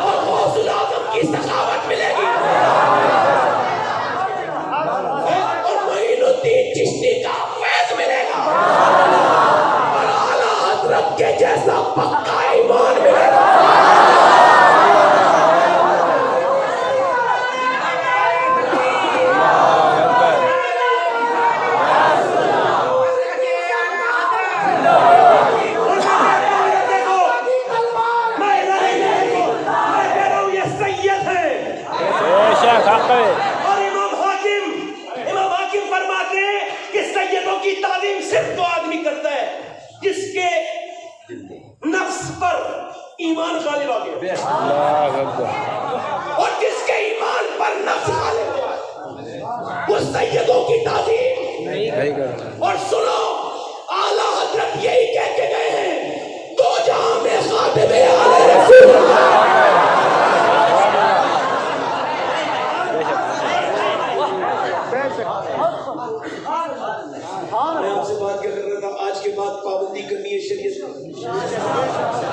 اور غوث العظم کی سخاوت ملے گی اور معین الدین چشتی کا فیض ملے گا اور اعلیٰ حضرت کے جیسا پکا ایمان ملے گا. اور امام حاکم فرماتے ہیں کہ سیدوں کی تعظیم صرف تو آدمی کرتا ہے جس کے نفس پر ایمان غالب آ گیا اور جس کے ایمان پر نفس غالب ہوا وہ سیدوں کی تعظیم. اور سنو اعلیٰ حضرت یہی کہہ کے گئے ہیں دو جہاں میں خاتم اعلی رسول اللہ. میں آپ سے بات کیا کر رہا تھا آج کے بعد پابندی کرنی ہے شریعت کو.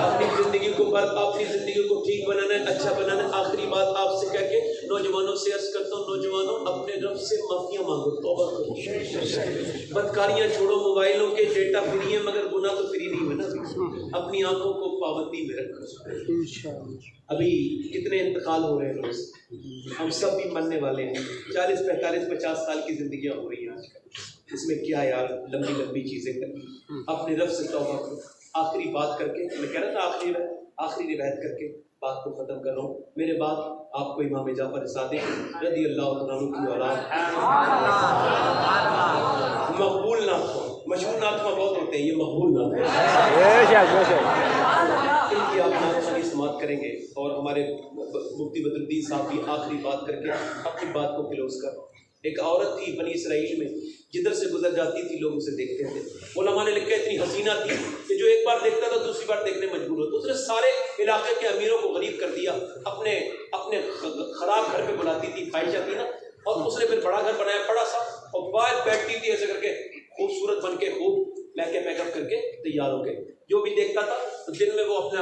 اپنی زندگی کو ٹھیک بنانا ہے اچھا بنانا ہے. آخری بات آپ سے کہہ کے نوجوانوں سے عرض کرتا ہوں نوجوانوں اپنے رب سے معافیاں مانگو توبہ کرو بدکاریاں چھوڑو. موبائلوں کے ڈیٹا فری ہے مگر گناہ تو فری نہیں ہے نا. اپنی آنکھوں کو پابندی میں رکھو. ابھی کتنے انتقال ہو رہے ہیں روز ہم سب بھی مرنے والے ہیں. 40 45 50 سال کی زندگیاں ہو رہی ہیں آج کل. اس میں کیا یار لمبی لمبی چیزیں کرنی. اپنے رب سے توبہ کرو. آخری بات کر کے میں کہہ رہا تھا آخری روایت کر کے بات کو ختم کر رہا ہوں. میرے بعد آپ کو امام جعفر صادق رضی اللہ عنہ کی اولاد مقبول نعت مشہور نعت بہت ہوتے ہیں یہ مقبول نعت ان کی آپ نعت شریف سماعت کریں گے اور ہمارے مفتی بدر الدین صاحب کی آخری بات کر کے اپنی بات کو کلوز کر. ایک عورت تھی بنی اسرائیل میں جدھر سے گزر جاتی تھی لوگ اسے دیکھتے تھے. علماء نے لکھا اتنی حسینہ تھی کہ جو ایک بار دیکھتا تھا دوسری بار دیکھنے مجبور ہوتا. اس نے سارے علاقے کے امیروں کو غریب کر دیا. اپنے خراب گھر پہ بلاتی تھی فاحشہ تھی نا اور اس نے پھر بڑا گھر بنایا بڑا سا اور باہر بیٹھتی تھی ایسے کر کے خوبصورت بن کے خوب میک اپ کر کے تیار ہو کے جو بھی دیکھتا تھا تو دن میں وہ اپنا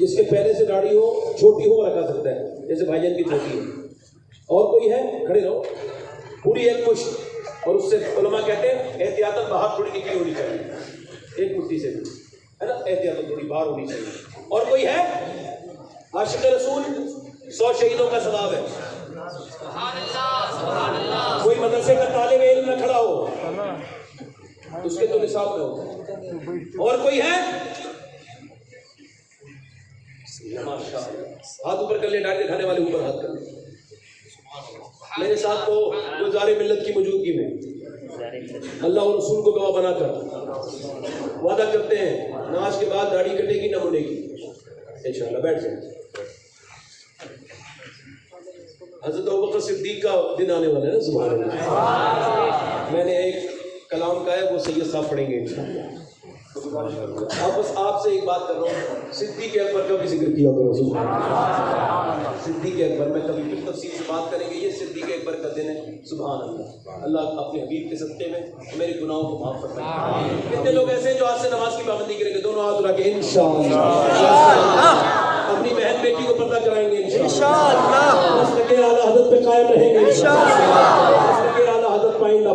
جس کے پہلے سے داڑھی ہو چھوٹی ہو رکھا سکتا ہے، جیسے بھائی جان کی چھوٹی ہے. اور کوئی ہے؟ کھڑے رہو. پوری ایک مشت، اور اس سے علماء کہتے ہیں احتیاطاً باہر تھوڑی نکلی ہونی چاہیے، ایک مٹھی سے بھی ہے نا، احتیاطاً تھوڑی باہر ہونی چاہیے. اور کوئی ہے؟ عاشق رسول 100 شہیدوں کا ثواب ہے. کوئی مدرسے کا طالب علم نہ کھڑا ہو تو اس کے تو نصاب میں ہو. اور کوئی ہے؟ ہاتھ اوپر کر لیں، ڈاڑھی دکھانے والے اوپر ہاتھ کر لیں. میرے ساتھ تو گزار ملت کی موجودگی میں اللہ اور رسول کو گواہ بنا کر وعدہ کرتے ہیں نماز کے بعد داڑھی کٹے گی نہ مڑے گی انشاءاللہ. بیٹھ جائیں. حضرت ابوبکر صدیق کا دن آنے والا ہے نا، سبحان اللہ. میں نے ایک کلام کا ہے، وہ سید صاحب پڑھیں گے انشاءاللہ. بس آپ سے ایک بات کر رہا ہوں، صدیق اکبر کا بھی ذکر کیا کرو. سبحان اللہ. صدیق اکبر میں کبھی پھر تفصیل سے بات کریں گے. یہ صدیق اکبر کا دن ہے. سبحان اللہ. اللہ اپنے حبیب کے صدقے میں میرے گناہوں کو معاف فرمائے. کتنے لوگ ایسے ہیں جو آج سے نماز کی پابندی کریں گے؟ دونوں ہاتھ اٹھا کے انشاءاللہ اپنی بہن بیٹی کو پردہ کرائیں گے انشاءاللہ. مسلک اعلیٰ حضرت پہ قائم رہیں گے انشاءاللہ. مسلک اعلیٰ حضرت پائندہ